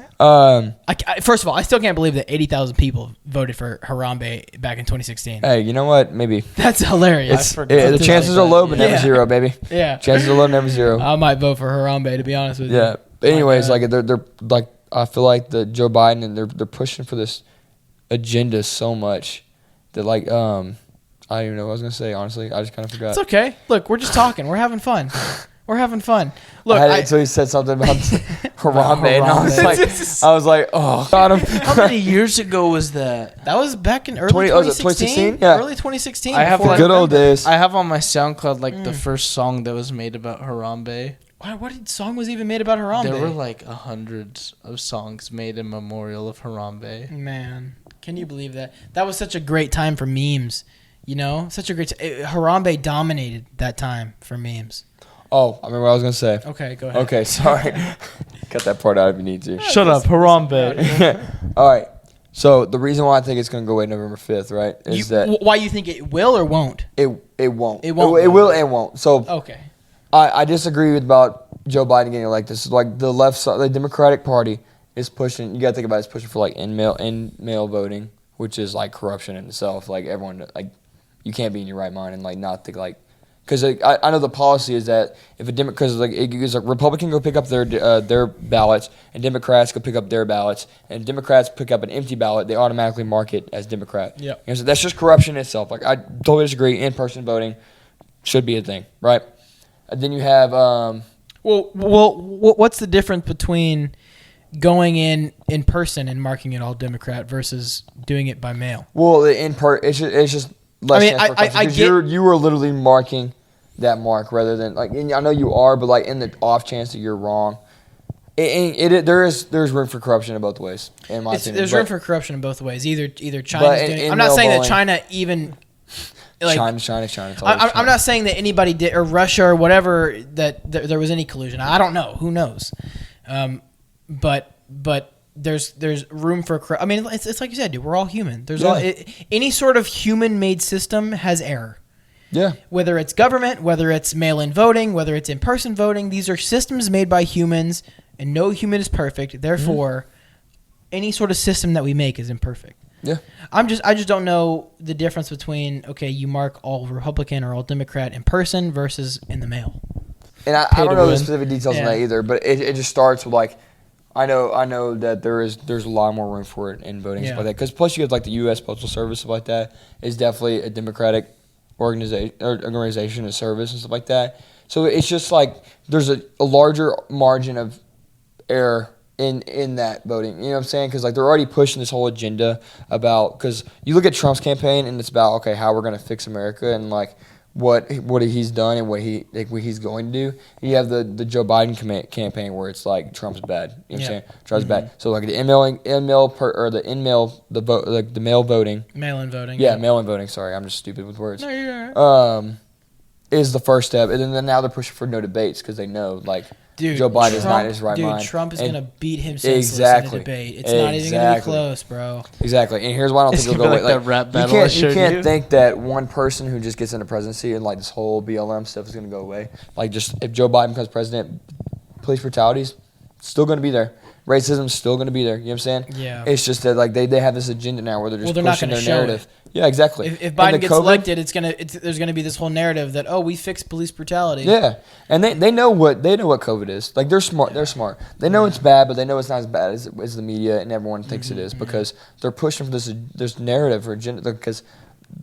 S2: First of all, I still can't believe that 80,000 people voted for Harambe back in 2016.
S1: Hey, you know what? Maybe
S2: That's hilarious.
S1: the chances are low, but never zero, baby.
S2: Yeah.
S1: Chances are low, never zero.
S2: I might vote for Harambe, to be honest with you.
S1: Yeah. But anyways, like they're like, I feel like the Joe Biden and they're pushing for this agenda so much that like I don't even know what I was gonna say. Honestly, I just kind of forgot.
S2: It's okay. Look, we're just talking. We're having fun. We're having fun. Look,
S1: until he said something about Harambe, and I was like, oh, got him.
S3: How many years ago was that?
S2: That was back in early 2016.
S1: Yeah.
S2: Early 2016.
S3: I have
S1: the good old days.
S3: I have on my SoundCloud the first song that was made about Harambe.
S2: What song was even made about Harambe?
S3: There were like hundreds of songs made in memorial of Harambe.
S2: Man, can you believe that? That was such a great time for memes. Such a great Harambe dominated that time for memes.
S1: Oh, I remember what I was gonna say.
S2: Okay, go ahead.
S1: Okay, sorry. Cut that part out if you need to.
S3: Shut up, Harambe.
S1: All right. So the reason why I think it's gonna go away November 5th, right, is that
S2: why you think it will or won't?
S1: It won't.
S2: It won't.
S1: It will and won't. So
S2: okay.
S1: I disagree about Joe Biden getting elected. This is like the left side, the Democratic Party is pushing. You gotta think about it, it's pushing for like in mail voting, which is like corruption in itself. Like everyone like. You can't be in your right mind and like not think like, because I know the policy is that if because like a Republican go pick up their ballots and Democrats go pick up their ballots and Democrats pick up an empty ballot, they automatically mark it as Democrat. Yeah, so that's just corruption itself. Like I totally disagree. In-person voting should be a thing, right? And then you have
S2: what's the difference between going in person and marking it all Democrat versus doing it by mail?
S1: Well, it's just. I get you were literally marking that mark rather than like. And I know you are, but like in the off chance that you're wrong, there's room for corruption in both ways. In my opinion,
S2: there's room for corruption in both ways. Either China's doing. I'm not saying that China even. Like,
S1: China.
S2: I'm not saying that anybody did or Russia or whatever that there was any collusion. I don't know. Who knows? But. There's room for. I mean, it's like you said, dude. We're all human. Any sort of human-made system has error.
S1: Yeah.
S2: Whether it's government, whether it's mail-in voting, whether it's in-person voting, these are systems made by humans, and no human is perfect. Therefore, any sort of system that we make is imperfect.
S1: Yeah.
S2: I just don't know the difference between you mark all Republican or all Democrat in person versus in the mail.
S1: And I don't know the specific details on that either, but it just starts with like. I know that there's a lot more room for it in voting and stuff like that. Because plus you have like the U.S. Postal Service, stuff like that is definitely a democratic organization of service and stuff like that. So it's just like there's a larger margin of error in that voting. You know what I'm saying? Because like they're already pushing this whole agenda about, because you look at Trump's campaign and it's about how we're gonna fix America and like what he's done and what he's going to do. And you have the Joe Biden campaign where it's like Trump's bad. You know what I'm saying? Trump's bad. So like the mail voting.
S2: Mail-in voting.
S1: Yeah, mail-in voting. Sorry, I'm just stupid with words.
S2: No, you're all right.
S1: Is the first step, and then now they're pushing for no debates because they know Joe Biden's not in his right mind.
S2: Trump is gonna beat him senseless in a debate. It's not even gonna be close, bro.
S1: Exactly, and here's why I don't think it'll go away.
S3: That rap battle
S1: you can't think that one person who just gets into presidency and like this whole BLM stuff is gonna go away. Like just if Joe Biden becomes president, police brutality's still gonna be there. Racism's still going to be there. You know what I'm saying?
S2: Yeah.
S1: It's just that like they have this agenda now where they're just pushing their narrative. Yeah, exactly.
S2: If Biden gets elected, there's gonna be this whole narrative that we fixed police brutality.
S1: Yeah, and they know what COVID is. Like they're smart. They know it's bad, but they know it's not as bad as the media and everyone thinks it is because they're pushing for this narrative or agenda because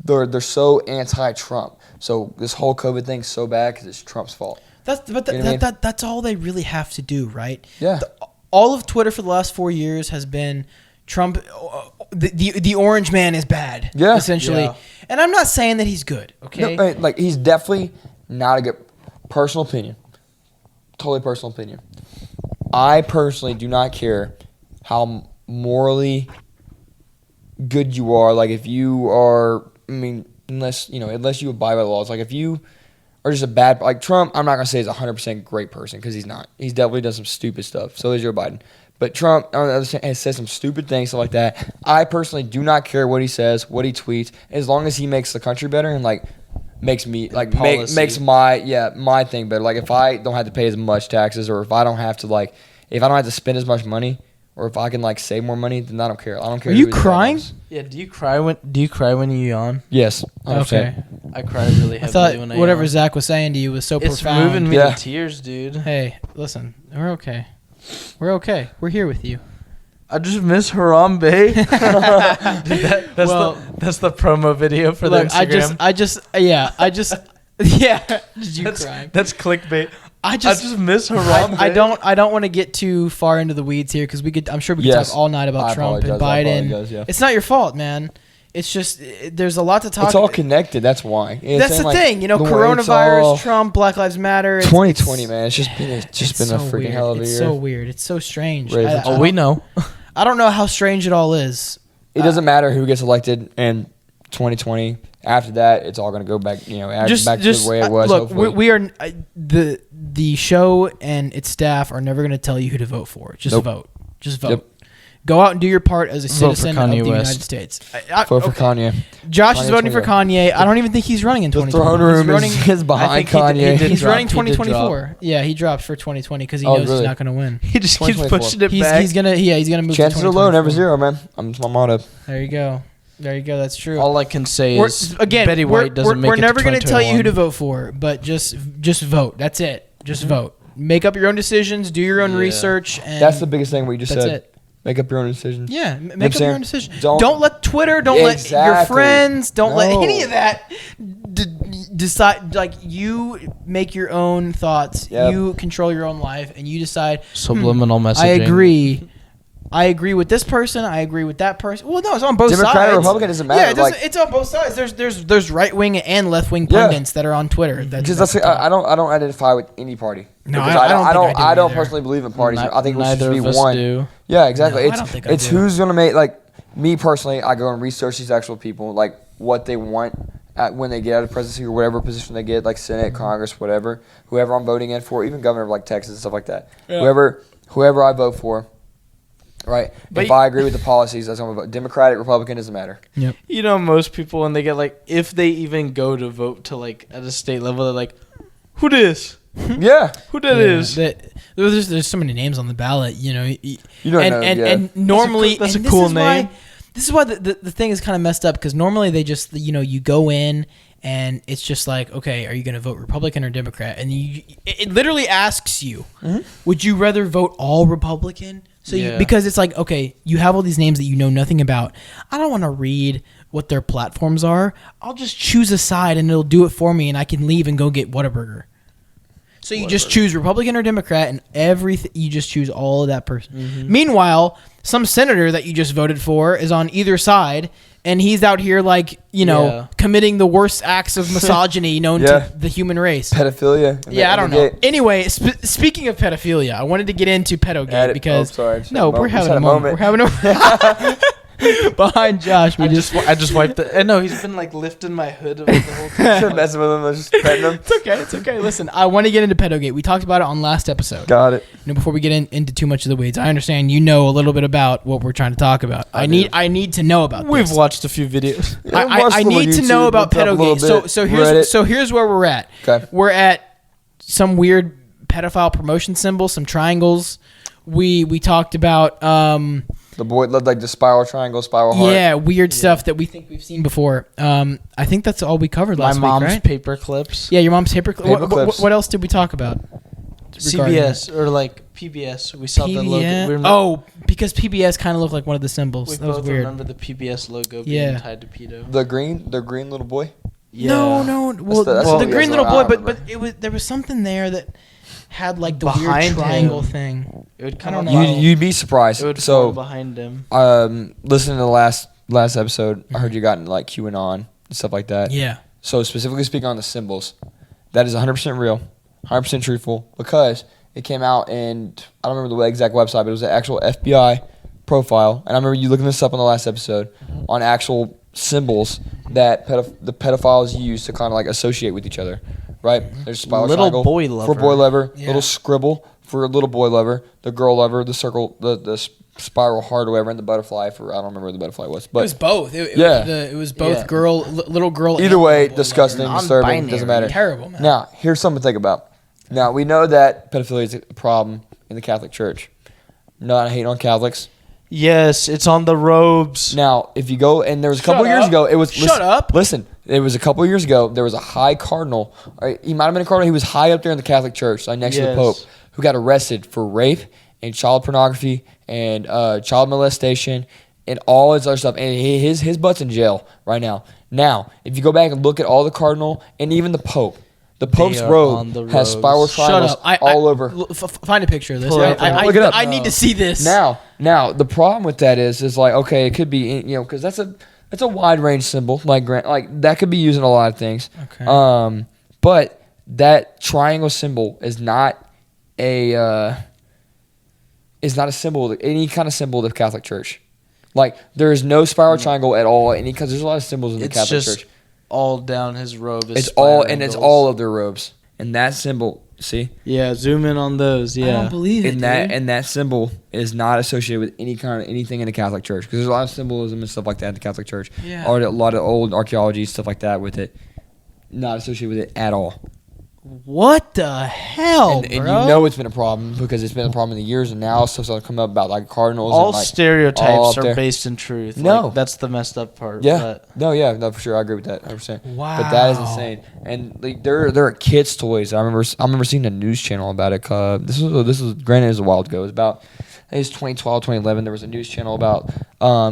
S1: they're so anti-Trump. So this whole COVID thing's so bad because it's Trump's fault.
S2: That's all they really have to do, right?
S1: Yeah.
S2: All of Twitter for the last 4 years has been Trump. The orange man is bad. Yeah. Essentially, yeah. And I'm not saying that he's good. Okay.
S1: No, like he's definitely not a good. Personal opinion. Totally personal opinion. I personally do not care how morally good you are. Like if you are, unless you abide by the laws. Like if you are just a bad, like Trump, I'm not gonna say he's 100% great person because he's not. He's definitely done some stupid stuff. So is Joe Biden. But Trump, on the other hand, has said some stupid things, stuff like that. I personally do not care what he says, what he tweets, as long as he makes the country better and like makes me like makes my thing better. Like if I don't have to pay as much taxes, or if I don't have to spend as much money, or if I can like save more money, then I don't care. I don't care.
S2: Are you crying?
S3: Yeah. Do you cry when you yawn?
S1: Yes. 100%.
S2: Okay.
S3: I cry really heavily when I
S2: whatever
S3: yawn.
S2: Zach was saying to you was so
S3: it's
S2: profound.
S3: It's moving me to tears, dude.
S2: Hey, listen, we're okay. We're okay. We're here with you.
S3: I just miss Harambe. That's the promo video for the Instagram.
S2: Did you cry?
S3: That's clickbait. I just miss Harambe.
S2: I don't want to get too far into the weeds here because I'm sure we could talk all night about Trump and Biden. It's not your fault, man. It's just there's a lot to talk.
S1: It's all connected. That's why.
S2: That's the thing. Coronavirus, Trump, Black Lives Matter.
S1: 2020, man. It's just been a freaking hell of a year.
S2: It's so weird. It's so strange.
S3: We know.
S2: I don't know how strange it all is.
S1: It doesn't matter who gets elected in 2020. After that, it's all going to go back, back to the way it was.
S2: Look, we are the show and its staff are never going to tell you who to vote for. Just vote. Just vote. Yep. Go out and do your part as a citizen of the United States.
S1: Vote for Kanye.
S2: Josh is voting for Kanye. I don't even think he's running in 2020.
S1: The throne room is behind Kanye.
S2: He's running 2024. Yeah, he dropped for 2020 because he knows he's not going to win.
S3: He just keeps pushing it back.
S2: He's gonna move.
S1: Chances are low, never zero, man. That's my motto.
S2: There you go. That's true.
S3: All I can say is Betty White doesn't make it to 2021.
S2: We're never going to tell you who to vote for, but just vote. That's it. Just vote. Make up your own decisions. Do your own research. And
S1: that's the biggest thing we just said.
S2: That's it.
S1: Make up your own decisions.
S2: Yeah, make up your own decisions. Don't let Twitter, let your friends, don't let any of that decide. Like, you make your own thoughts. Yep. You control your own life, and you decide.
S3: Subliminal messaging.
S2: I agree with this person. I agree with that person. Well, no, it's on both sides.
S1: Democrat or Republican doesn't matter.
S2: Yeah, it's on both sides. There's right wing and left wing pundits that are on Twitter.
S1: I don't identify with any party.
S2: No, I
S1: don't personally believe in parties. I think we should be one.
S3: Do.
S1: Yeah, exactly.
S2: No,
S1: it's who's gonna make, like, me personally. I go and research these actual people, like what they want when they get out of presidency or whatever position they get, like Senate, Congress, whatever. Whoever I'm voting in for, even governor of like Texas and stuff like that. Yeah. Whoever I vote for. Right. But if I agree with the policies, that's what I'm going to vote. Democratic, Republican, doesn't matter.
S2: Yep.
S3: Most people, when they get, like, if they even go to vote to, like, at a state level, they're like, who this?
S1: Yeah.
S3: Who that is?
S2: There's so many names on the ballot,
S1: You don't know.
S2: And normally...
S3: That's a cool name.
S2: This is why the thing is kind of messed up, because normally they just, you go in... And it's just like, okay, are you going to vote Republican or Democrat? And it literally asks you, would you rather vote all Republican? So because it's like, okay, you have all these names that you know nothing about. I don't want to read what their platforms are. I'll just choose a side and it'll do it for me, and I can leave and go get Whataburger. So you just choose Republican or Democrat, and everything you just choose all of that person. Mm-hmm. Meanwhile, some senator that you just voted for is on either side, and he's out here like, committing the worst acts of misogyny known to the human race.
S1: Pedophilia.
S2: I don't know. Anyway, speaking of pedophilia, I wanted to get into Pedogate because we're having a moment. We're having a behind Josh. I
S3: just wiped it. And no, he's been like lifting my hood the whole time.
S1: Messing with him, just petting him.
S2: It's okay. Listen, I want to get into Pedogate. We talked about it on last episode.
S1: Got it.
S2: Before we get into too much of the weeds, I understand you know a little bit about what we're trying to talk about. I need to know about this.
S3: We've watched a few videos.
S2: I need to know about Pedogate. So here's where we're at.
S1: Okay.
S2: We're at some weird pedophile promotion symbol, some triangles. We talked about
S1: the boy, like the spiral triangle, spiral heart.
S2: Yeah, weird stuff that we think we've seen before. I think that's all we covered last week, right?
S3: My mom's paper clips.
S2: Yeah, your mom's paper
S1: clips.
S2: What else did we talk about?
S3: CBS or like PBS. We saw the logo.
S2: Because PBS kind of looked like one of the symbols.
S3: We
S2: that was
S3: both
S2: weird.
S3: remember the PBS logo being tied to pedo.
S1: The green little boy.
S2: Yeah. No. Well, the green little boy, but there was something there that had like the weird triangle thing.
S3: It would kind of.
S1: You'd be surprised.
S3: It would form behind him.
S1: Listening to the last episode, I heard you got into like QAnon and stuff like that.
S2: Yeah.
S1: So specifically speaking on the symbols, that is 100% real, 100% truthful, because it came out in, I don't remember the exact website, but it was an actual FBI profile, and I remember you looking this up on the last episode on actual symbols that the pedophiles use to kind of like associate with each other, right? There's spiral triangle
S3: boy lover.
S1: For boy lover, little scribble for little boy lover, the girl lover, the circle, the spiral heart or whatever, and the butterfly for, I don't remember what the butterfly was. But
S2: it was both. It was both little girl.
S1: Either way, disgusting, disturbing, doesn't matter.
S2: Terrible, man.
S1: Now, here's something to think about. Now, we know that pedophilia is a problem in the Catholic Church. Not hating on Catholics.
S3: Yes, it's on the robes.
S1: Now, if you go, and there was a couple years ago, it was...
S2: Shut up.
S1: Listen, it was a couple years ago, there was a high cardinal, or he might have been a cardinal, he was high up there in the Catholic Church, like next to the Pope, who got arrested for rape and child pornography and child molestation and all this other stuff. And his butt's in jail right now. Now, if you go back and look at all the cardinal and even the Pope, the Pope's robe has spiral triangles all over.
S2: Find a picture of this.
S1: Look it up.
S2: I need to see this.
S1: Now, the problem with that is like, okay, it could be, because that's a wide range symbol. Like that could be used in a lot of things.
S2: Okay.
S1: But that triangle symbol is not a symbol, any kind of symbol of the Catholic Church. Like there is no spiral triangle at all. Because there's a lot of symbols in the Catholic Church.
S3: All down his robe.
S1: It's all of their robes, and that symbol. See?
S3: Yeah, zoom in on those. Yeah,
S2: I don't believe it.
S1: And that symbol is not associated with any kind of anything in the Catholic Church, because there's a lot of symbolism and stuff like that in the Catholic Church.
S2: Yeah,
S1: or a lot of old archaeology stuff like that with it, not associated with it at all.
S2: What the hell,
S1: and you know it's been a problem because it's been a problem in the years, and now stuff's going to come up about like cardinals.
S3: All
S1: and, like,
S3: stereotypes are based in truth.
S1: No,
S3: like, that's the messed up part.
S1: Yeah, no, for sure, I agree with that 100%.
S2: Wow,
S1: but that is insane. And like there are kids' toys. I remember seeing a news channel about it. This was granted it was a while ago. It was about, I think it was 2012, 2011. There was a news channel about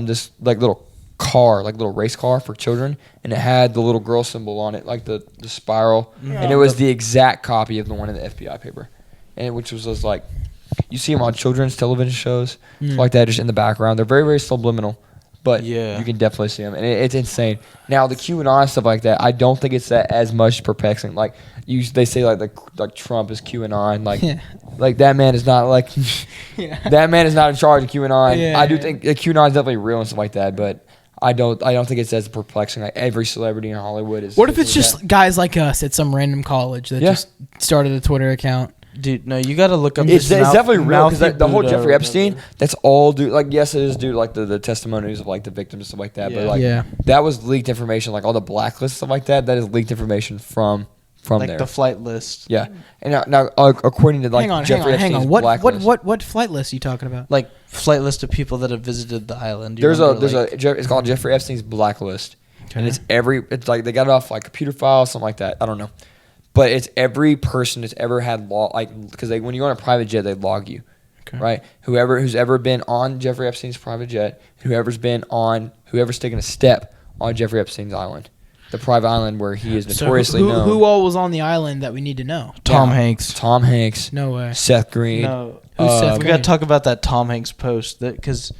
S1: this like little car, like little race car for children, and it had the little girl symbol on it, like the spiral, and it was the exact copy of the one in the FBI paper, and which was just like, you see them on children's television shows, like that, just in the background. They're very, very subliminal, but you can definitely see them, and it's insane. Now the QAnon stuff like that, I don't think it's that as much perplexing. Like they say like Trump is QAnon, like that man is not like that man is not in charge of QAnon.
S2: Yeah.
S1: I do think QAnon is definitely real and stuff like that, but I don't think it's as perplexing. Like every celebrity in Hollywood is.
S2: What if it's just guys like us at some random college that just started a Twitter account?
S3: Dude, no, you got to look up.
S1: It's definitely real, because the whole Jeffrey Epstein, that's all due. Like, yes, it is due to like the testimonies of like the victims and stuff like that. But like that was leaked information. Like all the blacklists stuff like that. That is leaked information from like there.
S3: The flight list.
S1: Yeah, and now according to like Jeffrey Epstein's blacklist.
S2: What flight list are you talking about?
S3: Like flight list of people that have visited the island.
S1: It's called Jeffrey Epstein's blacklist, and it's like they got it off like computer files, something like that. I don't know, but it's every person that's ever had because when you go on a private jet, they log you, right? Who's ever been on Jeffrey Epstein's private jet, whoever's taken a step on Jeffrey Epstein's island. The private island where he is notoriously known.
S2: Who all was on the island that we need to know?
S3: Tom Hanks.
S2: No way.
S1: Seth Green.
S3: No. Who's Seth Green? We got to talk about that Tom Hanks post because.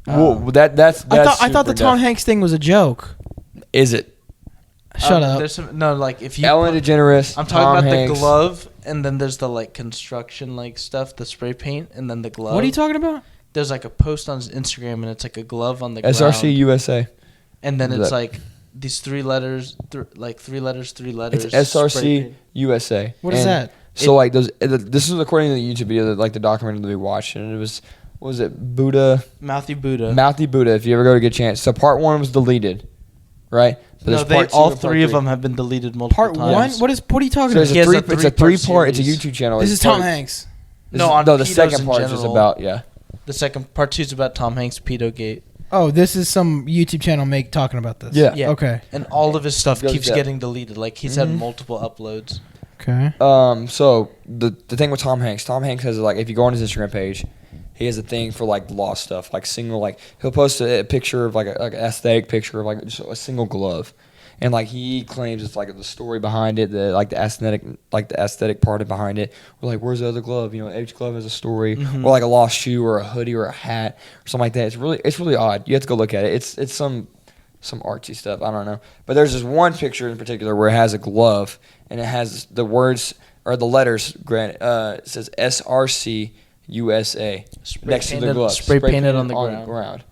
S1: I
S2: thought the Tom Hanks thing was a joke.
S1: Is it?
S2: Shut up.
S3: If you
S1: Ellen DeGeneres.
S3: I'm talking about the glove, and then there's the like construction like stuff, the spray paint, and then the glove.
S2: What are you talking about?
S3: There's like a post on his Instagram, and it's like a glove on the ground.
S1: SRC USA.
S3: And then it's like these three letters. It's
S1: SRC USA.
S2: What is that?
S1: So like those. This is according to the YouTube video, like the documentary that we watched, and it was. What was it? Buddha.
S3: Mouthy Buddha.
S1: Mouthy Buddha. If you ever go to get a chance. So part 1 was deleted, right?
S3: But all three of them have been deleted multiple times.
S2: Part 1? What are you talking about?
S1: It's a 3-part. It's a YouTube channel.
S2: This is Tom Hanks.
S1: The second part is just about
S3: The second part 2 is about Tom Hanks' Pedogate.
S2: Oh, this is some YouTube channel talking about this.
S1: Yeah.
S2: Okay.
S3: And all of his stuff keeps getting deleted. Like he's had multiple uploads.
S2: Okay.
S1: So the thing with Tom Hanks has like if you go on his Instagram page, he has a thing for like lost stuff, like single like he'll post a picture of like an aesthetic picture of like just a single glove. And like he claims it's like the story behind it, the aesthetic part behind it. We're like, where's the other glove? You know, each glove has a story, or like a lost shoe, or a hoodie, or a hat, or something like that. It's really odd. You have to go look at it. It's some artsy stuff. I don't know. But there's this one picture in particular where it has a glove and it has the words or the letters. It says SRC USA next to the glove.
S3: Spray painted on the ground.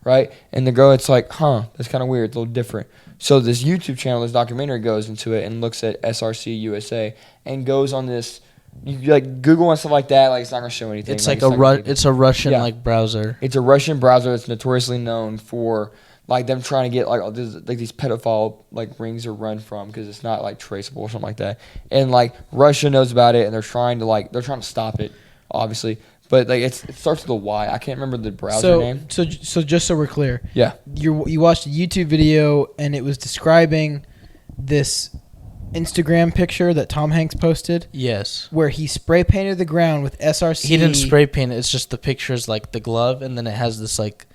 S1: Right? And the girl, it's like, that's kind of weird. It's a little different. So this YouTube channel, this documentary goes into it and looks at SRC USA and goes on this, you like Google and stuff like that, like it's not going to show anything.
S3: It's like it's a Russian like browser.
S1: It's a Russian browser that's notoriously known for like them trying to get like these pedophile like rings are run from because it's not like traceable or something like that. And like Russia knows about it and they're trying to stop it, obviously. But like it starts with a Y. I can't remember the browser name.
S2: So just so we're clear.
S1: Yeah.
S2: You watched a YouTube video and it was describing this Instagram picture that Tom Hanks posted.
S3: Yes.
S2: Where he spray painted the ground with SRC.
S3: He didn't spray paint it. It's just the pictures like the glove and then it has this like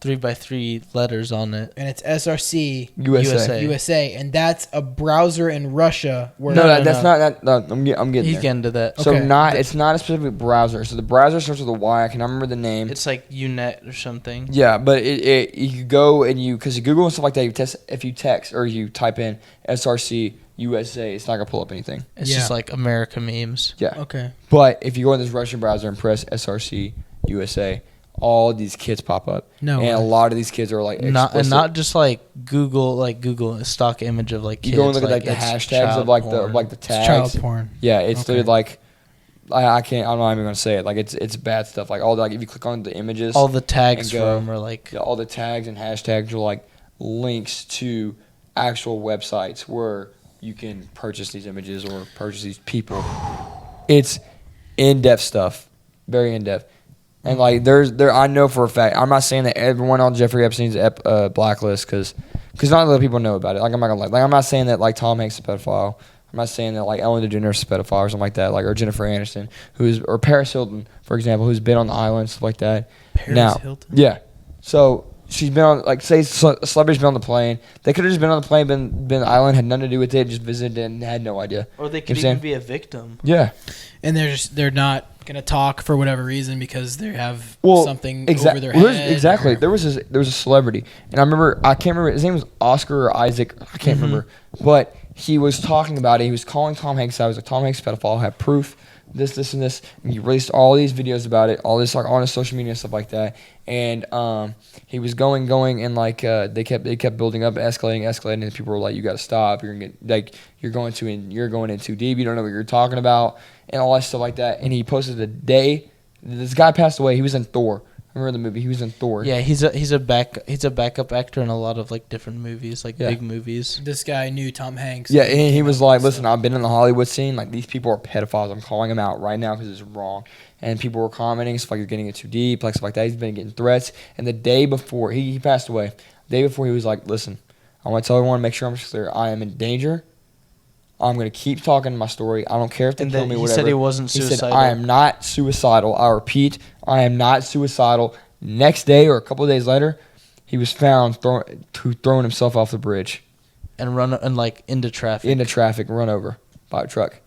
S3: 3x3 letters on it.
S2: And it's SRC
S1: USA.
S2: And that's a browser in Russia. Where
S1: that's not. I'm getting
S3: He's
S1: there.
S3: getting to that.
S1: So it's not a specific browser. So the browser starts with a Y. I cannot remember the name.
S3: It's like Unet or something.
S1: Yeah, but you go and because you Google and stuff like that, if you text or you type in SRC USA, it's not going to pull up anything.
S3: It's just like America memes.
S1: Yeah.
S2: Okay.
S1: But if you go in this Russian browser and press SRC USA, all these kids pop up.
S2: No.
S1: And a lot of these kids are like explicit.
S3: Not just like Google a stock image of like kids.
S1: You go and look at like the hashtags of like the tags.
S2: It's child porn.
S1: Yeah, it's like I'm not even gonna say it. Like it's bad stuff. Like all if you click on the images,
S3: all the tags are like
S1: all the tags and hashtags are like links to actual websites where you can purchase these images or purchase these people. It's in-depth stuff, very in-depth. And like I know for a fact. I'm not saying that everyone on Jeffrey Epstein's blacklist because not a lot of people know about it. Like I'm not gonna like I'm not saying that like Tom Hanks is a pedophile. I'm not saying that like Ellen DeGeneres is a pedophile or something like that. Like or Jennifer Aniston, or Paris Hilton, for example, who's been on the island, stuff like that.
S2: Paris Hilton.
S1: Yeah. So she's been on like say a celebrity's been on the plane. They could have just been on the plane, been on the island, had nothing to do with it, just visited and had no idea.
S3: Or they could even be a victim.
S1: Yeah.
S2: And they're not gonna talk for whatever reason because they have something over their
S1: head. Exactly.
S2: Or
S1: There was a celebrity, and I can't remember his name was Oscar or Isaac. I can't remember, but he was talking about it. He was calling Tom Hanks out. He was like, Tom Hanks pedophile. I have proof. This, and this. And he released all these videos about it. All this like on his social media and stuff like that. And he was going, and like they kept building up, escalating, and people were like, you got to stop. You're gonna get like you're going in too deep. You don't know what you're talking about. And all that stuff like that. And he posted the day this guy passed away. He was in Thor. I remember the movie. He was in Thor.
S3: Yeah, he's a backup actor in a lot of like different movies, like big movies.
S2: This guy knew Tom Hanks.
S1: Yeah, and he was like, "Listen, I've been in the Hollywood scene. Like these people are pedophiles. I'm calling them out right now because it's wrong." And people were commenting, stuff like you're getting it too deep, like stuff like that. He's been getting threats. And the day before he passed away, the day before he was like, "Listen, I want to tell everyone, make sure I'm clear. I am in danger. I'm going to keep talking my story. I don't care if they kill me, whatever."
S3: He said he wasn't suicidal.
S1: He said, "I am not suicidal. I repeat, I am not suicidal." Next day or a couple of days later, he was found throwing himself off the bridge.
S3: And like into traffic.
S1: Run over by a truck.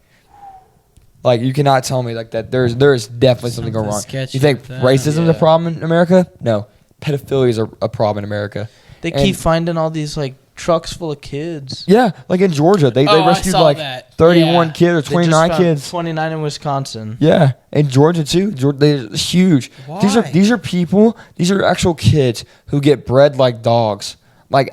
S1: Like, you cannot tell me like that. There is definitely something going wrong. You think racism is a problem in America? No. Pedophilia is a problem in America.
S3: They keep finding all these like trucks full of kids.
S1: Yeah, like in Georgia, they rescued like 31 kids or 29 kids.
S3: 29 in Wisconsin.
S1: Yeah, in Georgia too. They're huge.
S2: Why?
S1: These are people. These are actual kids who get bred like dogs. Like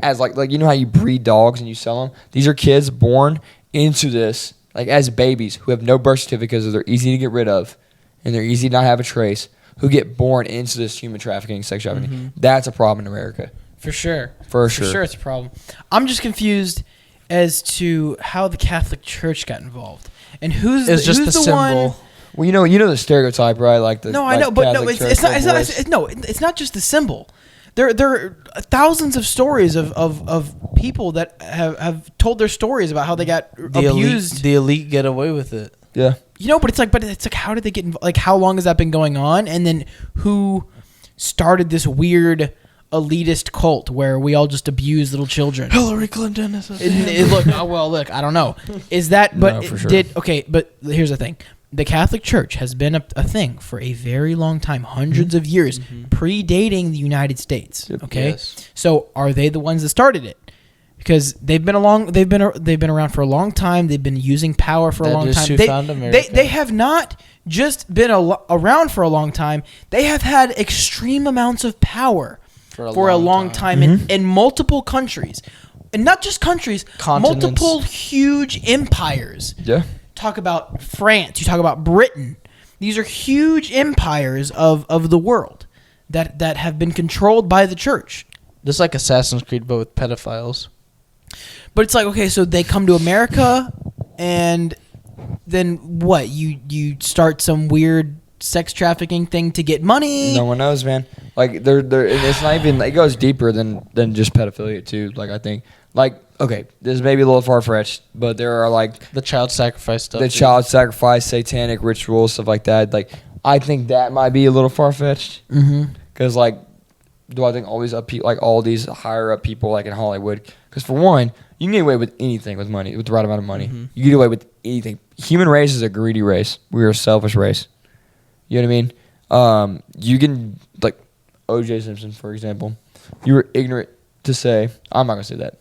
S1: you know how you breed dogs and you sell them. These are kids born into this like as babies who have no birth certificates, so they're easy to get rid of, and they're easy to not have a trace. Who get born into this human trafficking, sex trafficking. Mm-hmm. That's a problem in America.
S2: For sure.
S1: For sure.
S2: For sure it's a problem. I'm just confused as to how the Catholic Church got involved. And who's the
S3: symbol.
S1: Well, you know the stereotype, right? Like the
S2: I know, but no, it's not just the symbol. There are thousands of stories of people that have told their stories about how they got abused.
S3: The elite get away with it.
S1: Yeah.
S2: But it's like, how did they get involved? Like, how long has that been going on? And then who started this weird elitist cult where we all just abuse little children?
S3: Hillary Clinton is
S2: look, I don't know. Is that, but
S1: No, for sure.
S2: but here's the thing. The Catholic Church has been a thing for a very long time, hundreds of years, predating the United States.
S1: Yep.
S2: Okay,
S3: Yes.
S2: So are they the ones that started it? Because they've been around for a long time. They've been using power for a long time.
S3: Who found America.
S2: They have not just been around for a long time. They have had extreme amounts of power for a long time in multiple countries, and not just countries,
S3: Continents.
S2: multiple huge empires.
S1: Yeah.
S2: Talk about France, you talk about Britain. These are huge empires of the world that have been controlled by the church.
S3: Just like Assassin's Creed, but with pedophiles.
S2: But it's like, okay, so they come to America, and then what? You start some weird sex trafficking thing to get money?
S1: No one knows, man. Like they're it's not even. It goes deeper than just pedophilia too. Like I think. Like, okay, this may be a little far-fetched, but there are, like...
S3: The child sacrifice stuff.
S1: The child sacrifice, satanic rituals, stuff like that. Like, I think that might be a little far-fetched. Because, like, do I think always like, all these higher-up people, like, in Hollywood? Because, for one, you can get away with anything with money, with the right amount of money. You can get away with anything. Human race is a greedy race. We are a selfish race. You know what I mean? You can, like, O.J. Simpson, for example. You were ignorant to say... I'm not going to say that.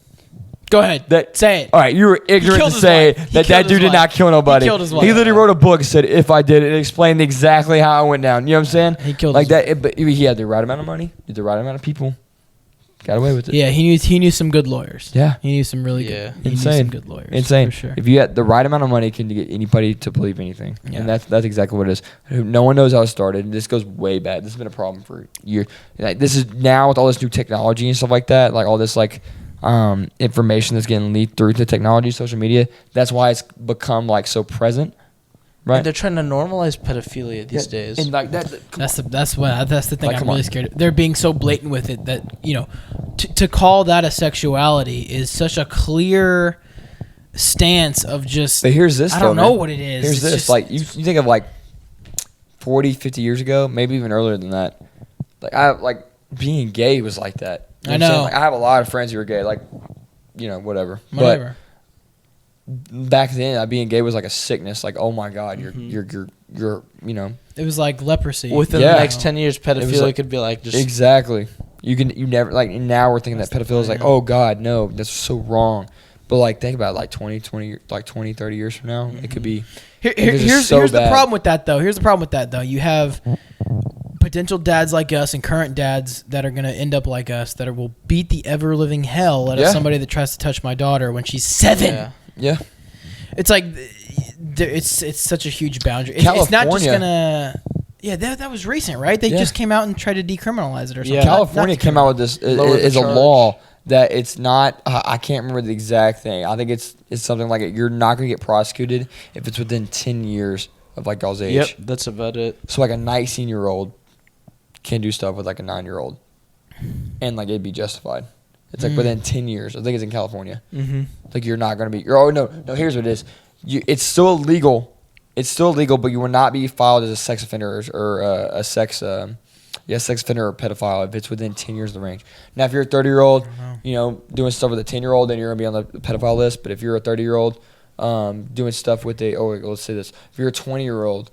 S2: Go ahead. Say it.
S1: All right, you were ignorant to say that dude did not kill nobody.
S2: He killed his wife.
S1: He literally wrote a book and said, if I did it, explained exactly how it went down. You know what I'm saying?
S2: He killed
S1: like
S2: his
S1: that. But he had the right amount of money, the right amount of people. Got away with it.
S2: Yeah, he knew some good lawyers.
S1: Yeah.
S2: He knew some really good. He
S1: Insane.
S2: knew some good lawyers.
S1: Insane.
S2: For sure.
S1: If you had the right amount of money, can you get anybody to believe anything?
S2: Yeah.
S1: And that's exactly what it is. No one knows how it started. This goes way back. This has been a problem for years. Like, this is now with all this new technology and stuff like that, like all this like information that's getting leaked through the technology, social media. That's why it's become like so present, right?
S3: And they're trying to normalize pedophilia these days.
S1: And like that's
S2: the thing.
S1: Like,
S2: I'm really scared of. They're being so blatant with it that to call that a sexuality is such a clear stance of just.
S1: But here's this.
S2: I don't know what it is.
S1: Here's this. Like you think of like 40, 50 years ago, maybe even earlier than that. Like being gay was like that.
S2: I know.
S1: Like, I have a lot of friends who are gay. Like, whatever.
S2: Whatever.
S1: But back then, being gay was like a sickness. Like, oh my God, you're
S2: It was like leprosy.
S3: Within the next 10 years, pedophilia could be like just
S1: exactly. You never like. Now we're thinking that pedophilia is like, oh God, no, that's so wrong. But like, think about it, like 20, 30 years from now, it could be.
S2: Here's the problem with that though. You have potential dads like us and current dads that are going to end up like us that will beat the ever living hell out of somebody that tries to touch my daughter when she's 7.
S1: Yeah.
S2: It's like it's such a huge boundary. It's not just gonna. Yeah, that was recent, right? They just came out and tried to decriminalize it or something.
S1: Yeah. California came out with this is a law that it's not. I can't remember the exact thing. I think it's something like it. You're not going to get prosecuted if it's within 10 years of like y'all's age.
S3: Yep, that's about it.
S1: So like a 19-year-old can do stuff with like a 9-year-old, and like it'd be justified. It's like within 10 years. I think it's in California. Like you're not going to be. No. Here's what it is. It's still illegal. It's still illegal, but you will not be filed as a sex offender or a sex offender or pedophile if it's within 10 years of the range. Now, if you're a 30-year-old, doing stuff with a 10-year-old, then you're going to be on the pedophile list. But if you're a 30-year-old doing stuff with let's say this. If you're a 20-year-old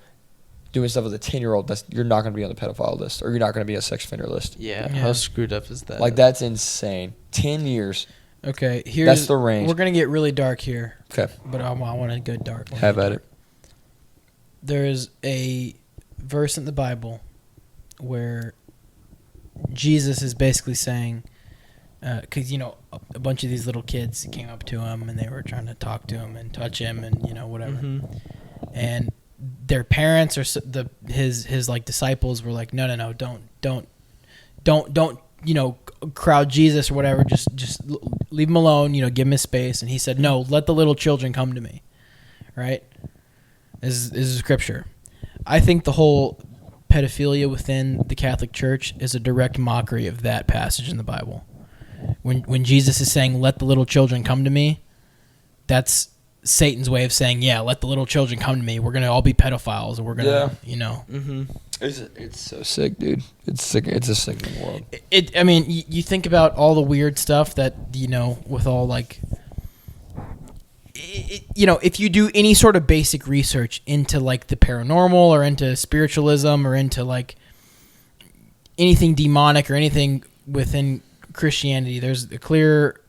S1: doing stuff with a 10-year-old, you're not going to be on the pedophile list, or you're not going to be on a sex offender list.
S3: Yeah, how screwed up is that?
S1: Like, that's insane. 10 years.
S2: Okay,
S1: that's the range.
S2: We're going to get really dark here.
S1: Okay.
S2: But I want to go dark.
S1: Have at it.
S2: There is a verse in the Bible where Jesus is basically saying, because, a bunch of these little kids came up to him and they were trying to talk to him and touch him and, whatever. And their parents or his like disciples were like, no, don't crowd Jesus or whatever. Just leave him alone. Give him his space. And he said, no, let the little children come to me. Right? This is scripture. I think the whole pedophilia within the Catholic Church is a direct mockery of that passage in the Bible. When Jesus is saying, "Let the little children come to me," that's Satan's way of saying, "Yeah, let the little children come to me. We're gonna all be pedophiles, and we're gonna,
S3: Mm-hmm.
S1: It's so sick, dude. It's sick. It's a sickening world.
S2: I mean, you think about all the weird stuff that with all like, if you do any sort of basic research into like the paranormal or into spiritualism or into like anything demonic or anything within Christianity, there's a clear,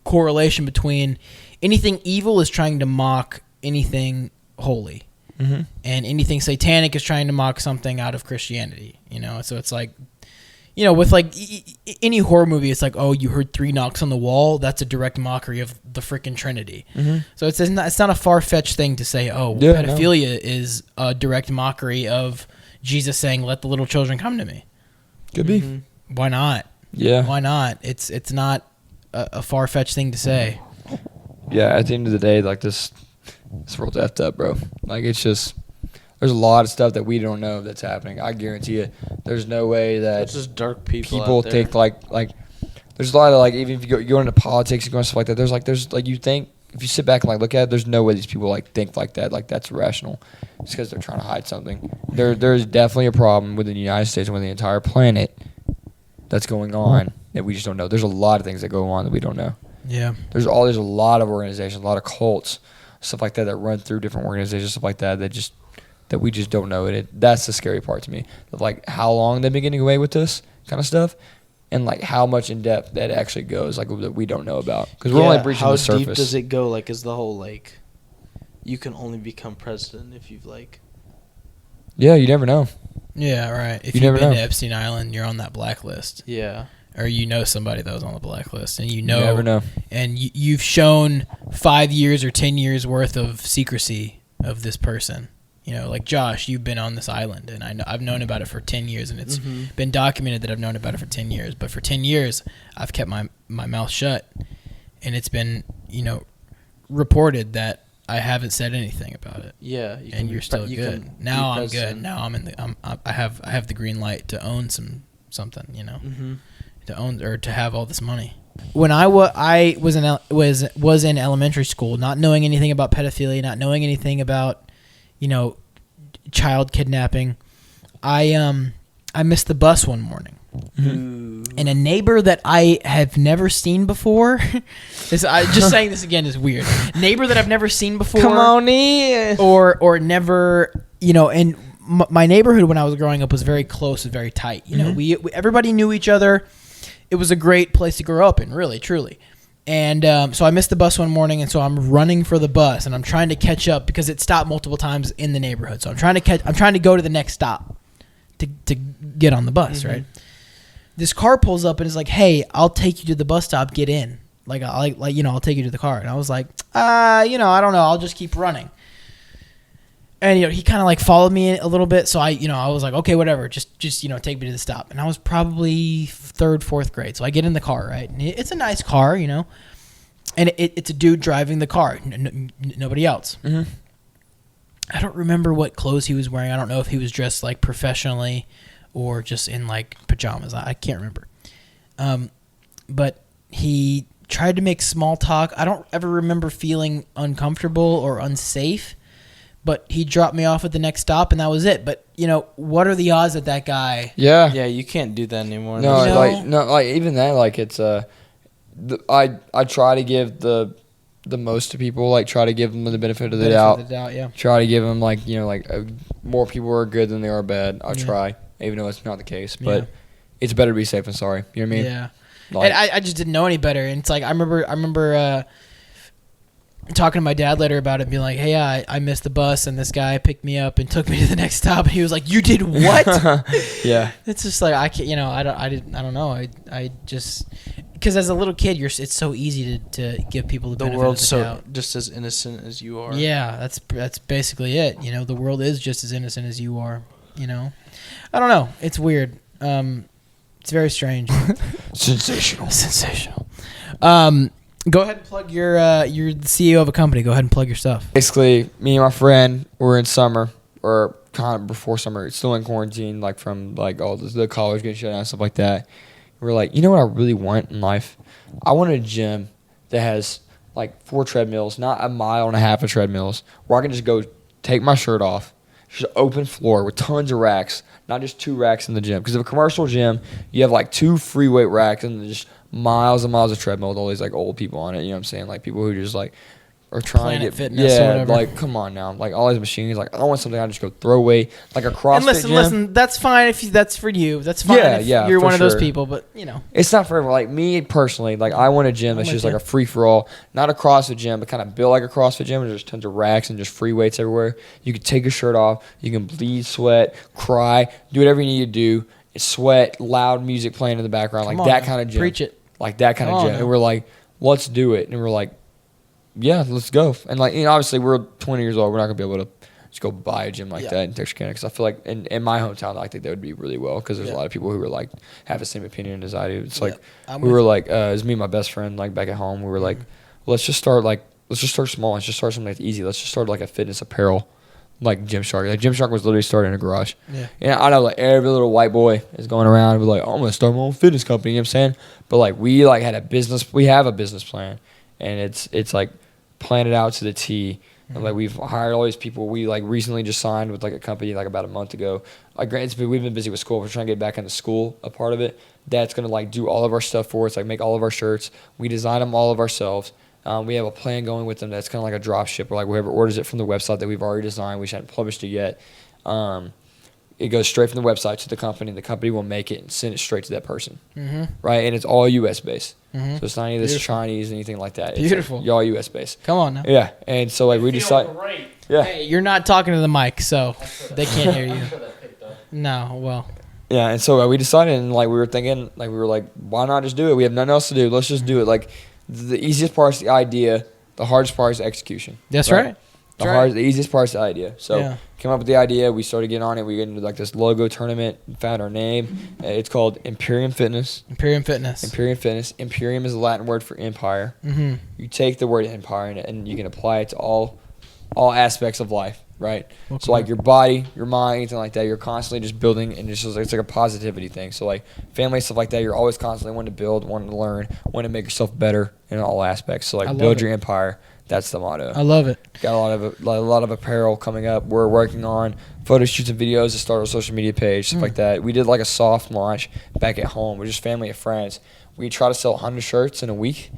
S2: correlation between anything evil is trying to mock anything holy, and anything satanic is trying to mock something out of Christianity. So it's like, with like any horror movie, it's like, oh, you heard 3 knocks on the wall. That's a direct mockery of the freaking Trinity. So it's not a far-fetched thing to say, oh, pedophilia is a direct mockery of Jesus saying, "Let the little children come to me."
S1: Could be.
S2: Why not?
S1: Yeah.
S2: Why not? It's not a far-fetched thing to say.
S1: Yeah, at the end of the day, like this world's effed up, bro. Like it's just, there's a lot of stuff that we don't know that's happening. I guarantee you, there's no way that
S3: There's just dark people out there.
S1: think like there's a lot of like, even if you go into politics and go into stuff like that, there's like you think, if you sit back and like look at it, there's no way these people like think like that, like that's rational. It's because they're trying to hide something. There's definitely a problem within the United States and within the entire planet that's going on that we just don't know. There's a lot of things that go on that we don't know.
S2: Yeah.
S1: There's a lot of organizations, a lot of cults, stuff like that run through different organizations, stuff like that that we just don't know. And that's the scary part to me, of like how long they've been getting away with this kind of stuff, and like how much in depth that actually goes, like that we don't know about, because we're only breaching the surface.
S3: How deep does it go? Like, is the whole like, you can only become president if you've like.
S1: Yeah, you never know.
S2: Yeah, right. If you've been to Epstein Island, you're on that blacklist.
S3: Yeah.
S2: Or somebody that was on the blacklist, and you
S1: never know.
S2: And you've shown 5 years or 10 years worth of secrecy of this person. Like Josh, you've been on this island, and I've known about it for 10 years, and it's been documented that I've known about it for 10 years. But for 10 years, I've kept my mouth shut, and it's been reported that I haven't said anything about it.
S3: Yeah,
S2: and you're still good. Now I'm good. Now I have the green light to own something. To own or to have all this money. When I was in elementary school, not knowing anything about pedophilia, not knowing anything about child kidnapping, I missed the bus one morning, and a neighbor that I have never seen before. Just saying this again is weird. Neighbor that I've never seen before.
S1: Come on in.
S2: Or never, and my neighborhood when I was growing up was very close, was very tight. We everybody knew each other. It was a great place to grow up in, really, truly. And so I missed the bus one morning, and so I'm running for the bus, and I'm trying to catch up because it stopped multiple times in the neighborhood. So I'm trying to go to the next stop to get on the bus, right? This car pulls up and is like, "Hey, I'll take you to the bus stop. Get in. I'll take you to the car." And I was like, I don't know. I'll just keep running. And he kind of like followed me a little bit, so I was like, okay, whatever, just take me to the stop. And I was probably 3rd, 4th grade, so I get in the car, right? And it's a nice car, and it's a dude driving the car, nobody else. I don't remember what clothes he was wearing. I don't know if he was dressed like professionally or just in like pajamas. I can't remember. But he tried to make small talk. I don't ever remember feeling uncomfortable or unsafe. But he dropped me off at the next stop, and that was it. But what are the odds that guy?
S3: Yeah, you can't do that anymore.
S1: No, even that, like it's I try to give the most to people, like try to give them the benefit of the doubt.
S2: Yeah.
S1: Try to give them more people are good than they are bad. I try, even though it's not the case. But it's better to be safe than sorry. You know what I mean?
S2: Yeah. And I just didn't know any better, and it's like I remember. Talking to my dad later about it, being like, "Hey, I missed the bus, and this guy picked me up and took me to the next stop." And he was like, "You did what?"
S1: Yeah,
S2: it's just like I can't, I don't know. I just because as a little kid, it's so easy to give people the benefit
S3: world's
S2: of the
S3: so
S2: doubt.
S3: Just as innocent as you are.
S2: Yeah, that's basically it. The world is just as innocent as you are. I don't know. It's weird. It's very strange. Sensational. Go ahead and plug you're the CEO of a company. Go ahead and plug your stuff.
S1: Basically, me and my friend, we're in summer. or kind of before summer, still in quarantine, like from like all the college getting shut down and stuff like that. We're like, you know what I really want in life? I want a gym that has like 4 treadmills, not 1.5 miles of treadmills, where I can just go take my shirt off, just open floor with tons of racks, not just 2 racks in the gym. Because if a commercial gym, you have like 2 free weight racks and just miles and miles of treadmill with all these like old people on it. You know what I'm saying? Like people who just like are trying
S2: Planet
S1: to get
S2: Fitness or whatever.
S1: like come on now, like all these machines. Like I want something I just go throw away, like a CrossFit
S2: And listen,
S1: gym.
S2: listen, that's fine if that's for you. That's fine if you're one of those people, but you know.
S1: It's not for everyone. Like me personally, like I want a gym that's just like a free for all, not a CrossFit gym, but kind of built like a CrossFit gym. There's tons of racks and just free weights everywhere. You can take your shirt off, you can bleed, sweat, cry, do whatever you need to do. Sweat, loud music playing in the background, like that kind of gym.
S2: Preach it.
S1: Like that kind of gym. And we're like, let's do it. And we're like, yeah, let's go. And like, you know, obviously we're 20 years old. We're not gonna be able to just go buy a gym like that in Texarkana, because I feel like in my hometown, I think that would be really well, because there's a lot of people who are like have the same opinion as I do. It's like we were like, it was me and my best friend like back at home. We were like, let's just start small. Let's just start something that's easy. Let's just start like a fitness apparel, like Gymshark. Like Gymshark was literally started in a garage. Yeah. And I know like every little white boy is going around and be like, oh, I'm gonna start my own fitness company. You know what I'm saying? But like we like had a business. We have a business plan, and it's like planned it out to the T. And like we've hired all these people. We like recently just signed with like a company like about a month ago. Like we've been busy with school. We're trying to get back into school, a part of it. That's gonna like do all of our stuff for us, like make all of our shirts. We design them all of ourselves. We have a plan going with them that's kind of like a drop ship, or like whoever orders it from the website that we've already designed, we just haven't published it yet. It goes straight from the website to the company, and the company will make it and send it straight to that person. Right? And it's all U.S. based. So it's not any of this Chinese, anything like that.
S2: Beautiful.
S1: It's like all U.S. based.
S2: Come on now.
S1: Yeah. And so like we decided. Yeah.
S2: Hey, you're not talking to the mic, so they can't hear you. No, well.
S1: Yeah, and so we decided, and like we were thinking, like we were like, why not just do it? We have nothing else to do. Let's just do it. Like the easiest part is the idea. The hardest part is execution.
S2: That's right.
S1: The easiest part is the idea. So came up with the idea. We started getting on it. We get into like this logo tournament. Found our name. It's called Imperium Fitness.
S2: Imperium Fitness.
S1: Imperium is a Latin word for empire. You take the word empire and you can apply it to all aspects of life. Right. So like your body, your mind, anything like that, you're constantly just building, and it's like a positivity thing. So like family, stuff like that, you're always constantly wanting to build, wanting to learn, wanting to make yourself better in all aspects. So like build your empire. That's the motto.
S2: I love it.
S1: Got a lot of apparel coming up. We're working on photo shoots and videos to start our social media page, stuff like that. We did like a soft launch back at home. We're just family and friends. We try to sell 100 shirts in a week,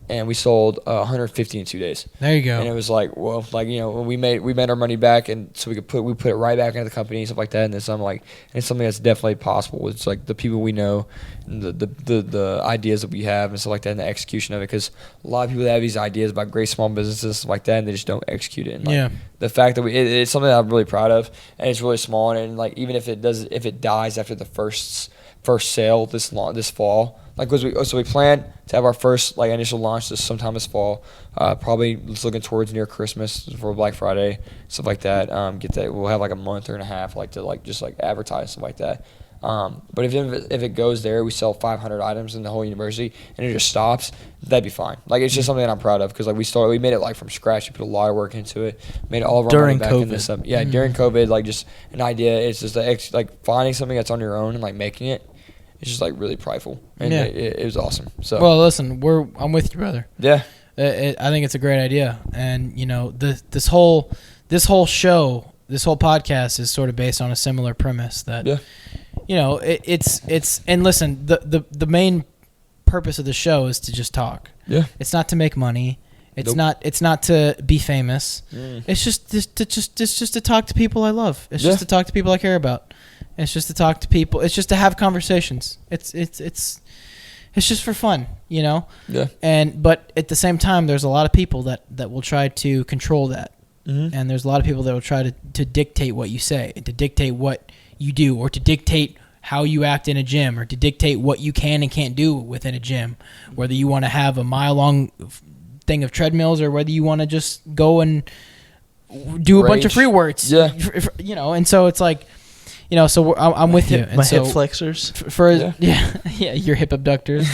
S1: and we sold 150 in 2 days.
S2: There you go.
S1: And it was like, well, like, you know, we made our money back, and so we put it right back into the company and stuff like that. And then something like, and it's something that's definitely possible. It's like the people we know, and the ideas that we have and stuff like that, and the execution of it. Because a lot of people have these ideas about great small businesses, stuff like that, and they just don't execute it. And like, the fact that it's something that I'm really proud of, and it's really small. And like even if it dies after the first sale this fall. Like we plan to have our first like initial launch sometime this fall, probably looking towards near Christmas for Black Friday, stuff like that. We'll have like a month or and a half like to like just like advertise, stuff like that. But if it goes there, we sell 500 items in the whole university, and it just stops, that'd be fine. Like it's just something that I'm proud of, because like we made it like from scratch. We put a lot of work into it, made all of our money back into stuff. Yeah, during COVID, like just an idea. It's just like finding something that's on your own and like making it. It's just like really prideful, and it was awesome. So
S2: well, listen, I'm with you, brother.
S1: Yeah,
S2: I think it's a great idea, and you know this whole show, this whole podcast is sort of based on a similar premise that, you know, it's and listen, the main purpose of the show is to just talk. Yeah, it's not to make money. It's not to be famous. It's just to talk to people I love. It's just to talk to people I care about. It's just to talk to people. It's just to have conversations. It's just for fun, you know. Yeah. But at the same time, there's a lot of people that will try to control that, and there's a lot of people that will try to dictate what you say, to dictate what you do, or to dictate how you act in a gym, or to dictate what you can and can't do within a gym. Whether you want to have a mile-long thing of treadmills, or whether you want to just go and do a bunch of free works. Yeah. You know, and so it's like. You know, so I'm with you. And
S3: my hip flexors.
S2: Your hip abductors.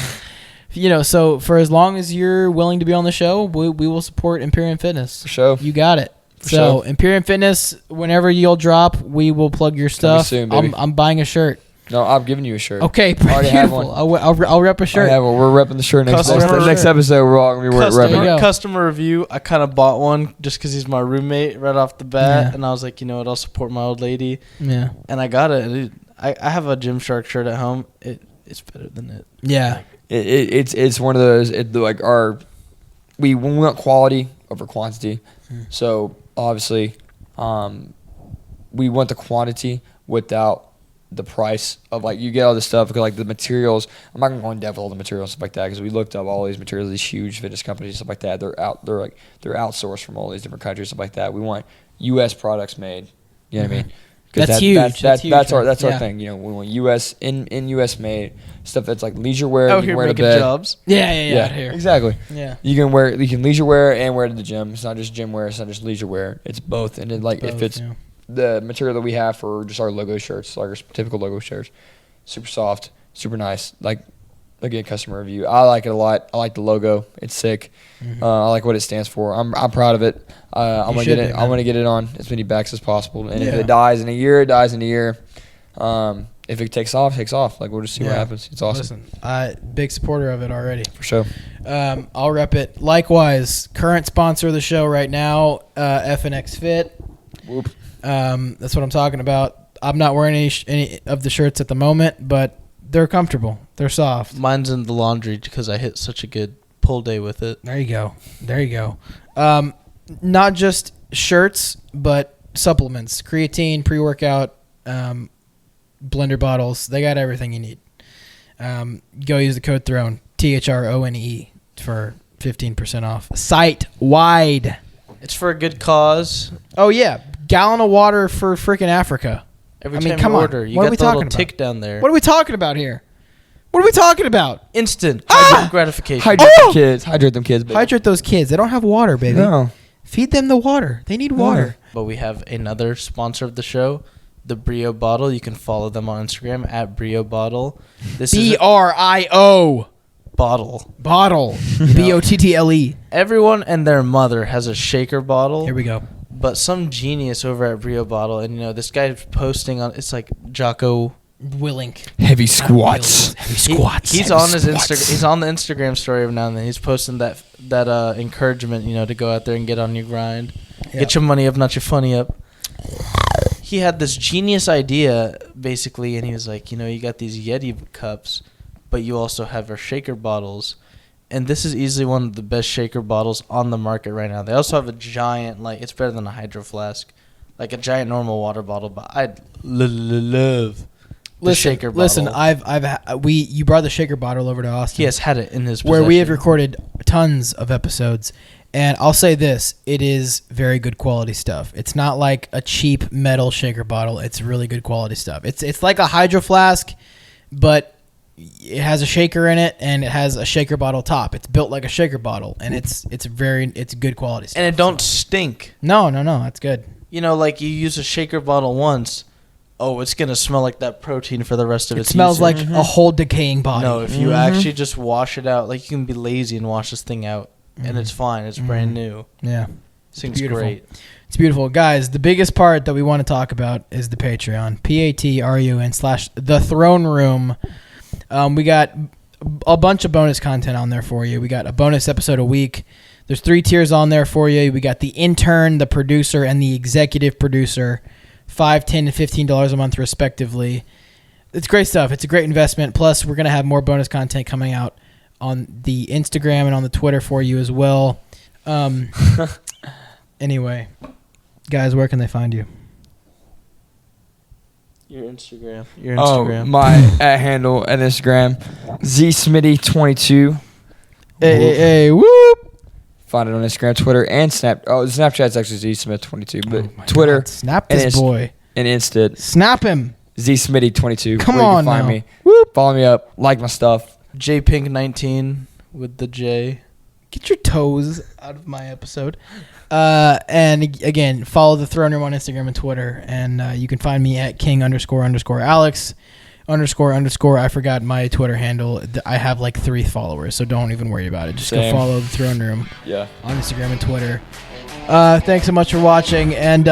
S2: You know, so for as long as you're willing to be on the show, we will support Imperium Fitness.
S1: For sure.
S2: You got it. So Imperium Fitness, whenever you'll drop, we will plug your stuff.
S1: Soon, baby.
S2: I'm buying a shirt.
S1: No, I'm giving you a shirt.
S2: Okay,
S1: I already have
S2: beautiful.
S1: one.
S2: I'll rep a shirt.
S1: We're repping the shirt next episode. We're all gonna be repping it.
S3: Customer review. I kind of bought one just because he's my roommate right off the bat, and I was like, you know what, I'll support my old lady.
S2: Yeah.
S3: And I got it. I have a Gymshark shirt at home. It's better than it.
S2: Yeah.
S1: It's one of those. We want quality over quantity. So obviously, we want the quantity without the price of like you get all this stuff because like the materials. I'm not gonna go in depth with all the materials and stuff like that because we looked up all these materials, these huge fitness companies and stuff like that. They're outsourced from all these different countries, stuff like that. We want U.S. products made. You know what I mean?
S2: That's huge.
S1: That's our thing. You know, we want U.S. in U.S. made stuff that's like leisure wear.
S3: Out here
S1: wear
S3: making
S1: to bed.
S3: jobs.
S2: Yeah. Out here.
S1: Exactly.
S2: Yeah.
S1: You can leisure wear and wear to the gym. It's not just gym wear. It's not just leisure wear. It's both, and it fits. Yeah. The material that we have for just our logo shirts, like our typical logo shirts, super soft, super nice. Like, again, customer review. I like it a lot. I like the logo. It's sick. I like what it stands for. I'm proud of it. I'm gonna get it. I'm gonna get it on as many backs as possible. And if it dies in a year, it dies in a year. If it takes off, it takes off. Like, we'll just see what happens. It's awesome.
S2: Listen, big supporter of it already.
S1: For sure.
S2: I'll rep it. Likewise, current sponsor of the show right now, FNX Fit.
S1: Whoop.
S2: That's what I'm talking about. I'm not wearing any of the shirts at the moment, but they're comfortable. They're soft.
S3: Mine's in the laundry because I hit such a good pull day with it.
S2: There you go. Not just shirts, but supplements, creatine, pre-workout, blender bottles. They got everything you need. Go use the code THRONE, THRONE, for 15% off. Site-wide.
S3: It's for a good cause.
S2: Oh, yeah. Gallon of water for freaking Africa.
S3: Every time you order, you got the little tick down there.
S2: What are we talking about here? What are we talking about?
S3: Instant gratification.
S1: Hydrate them kids. Baby.
S2: Hydrate those kids. They don't have water, baby.
S1: No.
S2: Feed them the water. They need water.
S3: But we have another sponsor of the show, the Brio Bottle. You can follow them on Instagram at Brio Bottle. This is
S2: BRIO.
S3: Bottle.
S2: BOTTLE.
S3: Everyone and their mother has a shaker bottle.
S2: Here we go.
S3: But some genius over at Brio Bottle, and this guy's posting on. It's like Jocko
S2: Willink.
S1: Heavy squats.
S3: He's on his Instagram. He's on the Instagram story every now and then. He's posting that encouragement, to go out there and get on your grind, get your money up, not your funny up. He had this genius idea basically, and he was like, you got these Yeti cups, but you also have our shaker bottles. And this is easily one of the best shaker bottles on the market right now. They also have a giant, it's better than a hydro flask, like a giant normal water bottle. But I love the shaker bottle.
S2: Listen, you brought the shaker bottle over to Austin.
S3: He has had it in his possession.
S2: Where we have recorded tons of episodes. And I'll say this, it is very good quality stuff. It's not like a cheap metal shaker bottle. It's really good quality stuff. It's like a hydro flask, but it has a shaker in it, and it has a shaker bottle top. It's built like a shaker bottle, and it's good quality stuff.
S3: And it don't stink.
S2: No, that's good.
S3: Like you use a shaker bottle once, it's gonna smell like that protein for the rest of its
S2: smells
S3: usage.
S2: like a whole decaying body.
S3: No, if you actually just wash it out, you can be lazy and wash this thing out, and it's fine. It's brand new.
S2: Yeah,
S3: this thing's great.
S2: It's beautiful, guys. The biggest part that we want to talk about is the Patreon. PATREON/The Throne Room. We got a bunch of bonus content on there for you. We got a bonus episode a week. There's 3 tiers on there for you. We got the intern, the producer, and the executive producer. $5, $10, and $15 a month, respectively. It's great stuff. It's a great investment. Plus, we're going to have more bonus content coming out on the Instagram and on the Twitter for you as well. Anyway, guys, where can they find you?
S3: Your Instagram.
S1: My handle at Instagram, ZSmitty22.
S2: Hey, whoop.
S1: Find it on Instagram, Twitter, and Snapchat's actually ZSmith22, but Twitter,
S2: God. Snap this boy,
S1: and Insta.
S2: Snap him.
S1: ZSmitty22.
S2: Come on,
S1: find
S2: now.
S1: me. Whoop. Follow me up. Like my stuff.
S3: JPink19 with the J.
S2: Get your toes out of my episode. And again, follow the Throne Room on Instagram and Twitter, and you can find me at King__Alex__. I forgot my Twitter handle. I have 3 followers, so don't even worry about it. Just go follow the Throne Room on Instagram and Twitter. Thanks so much for watching, and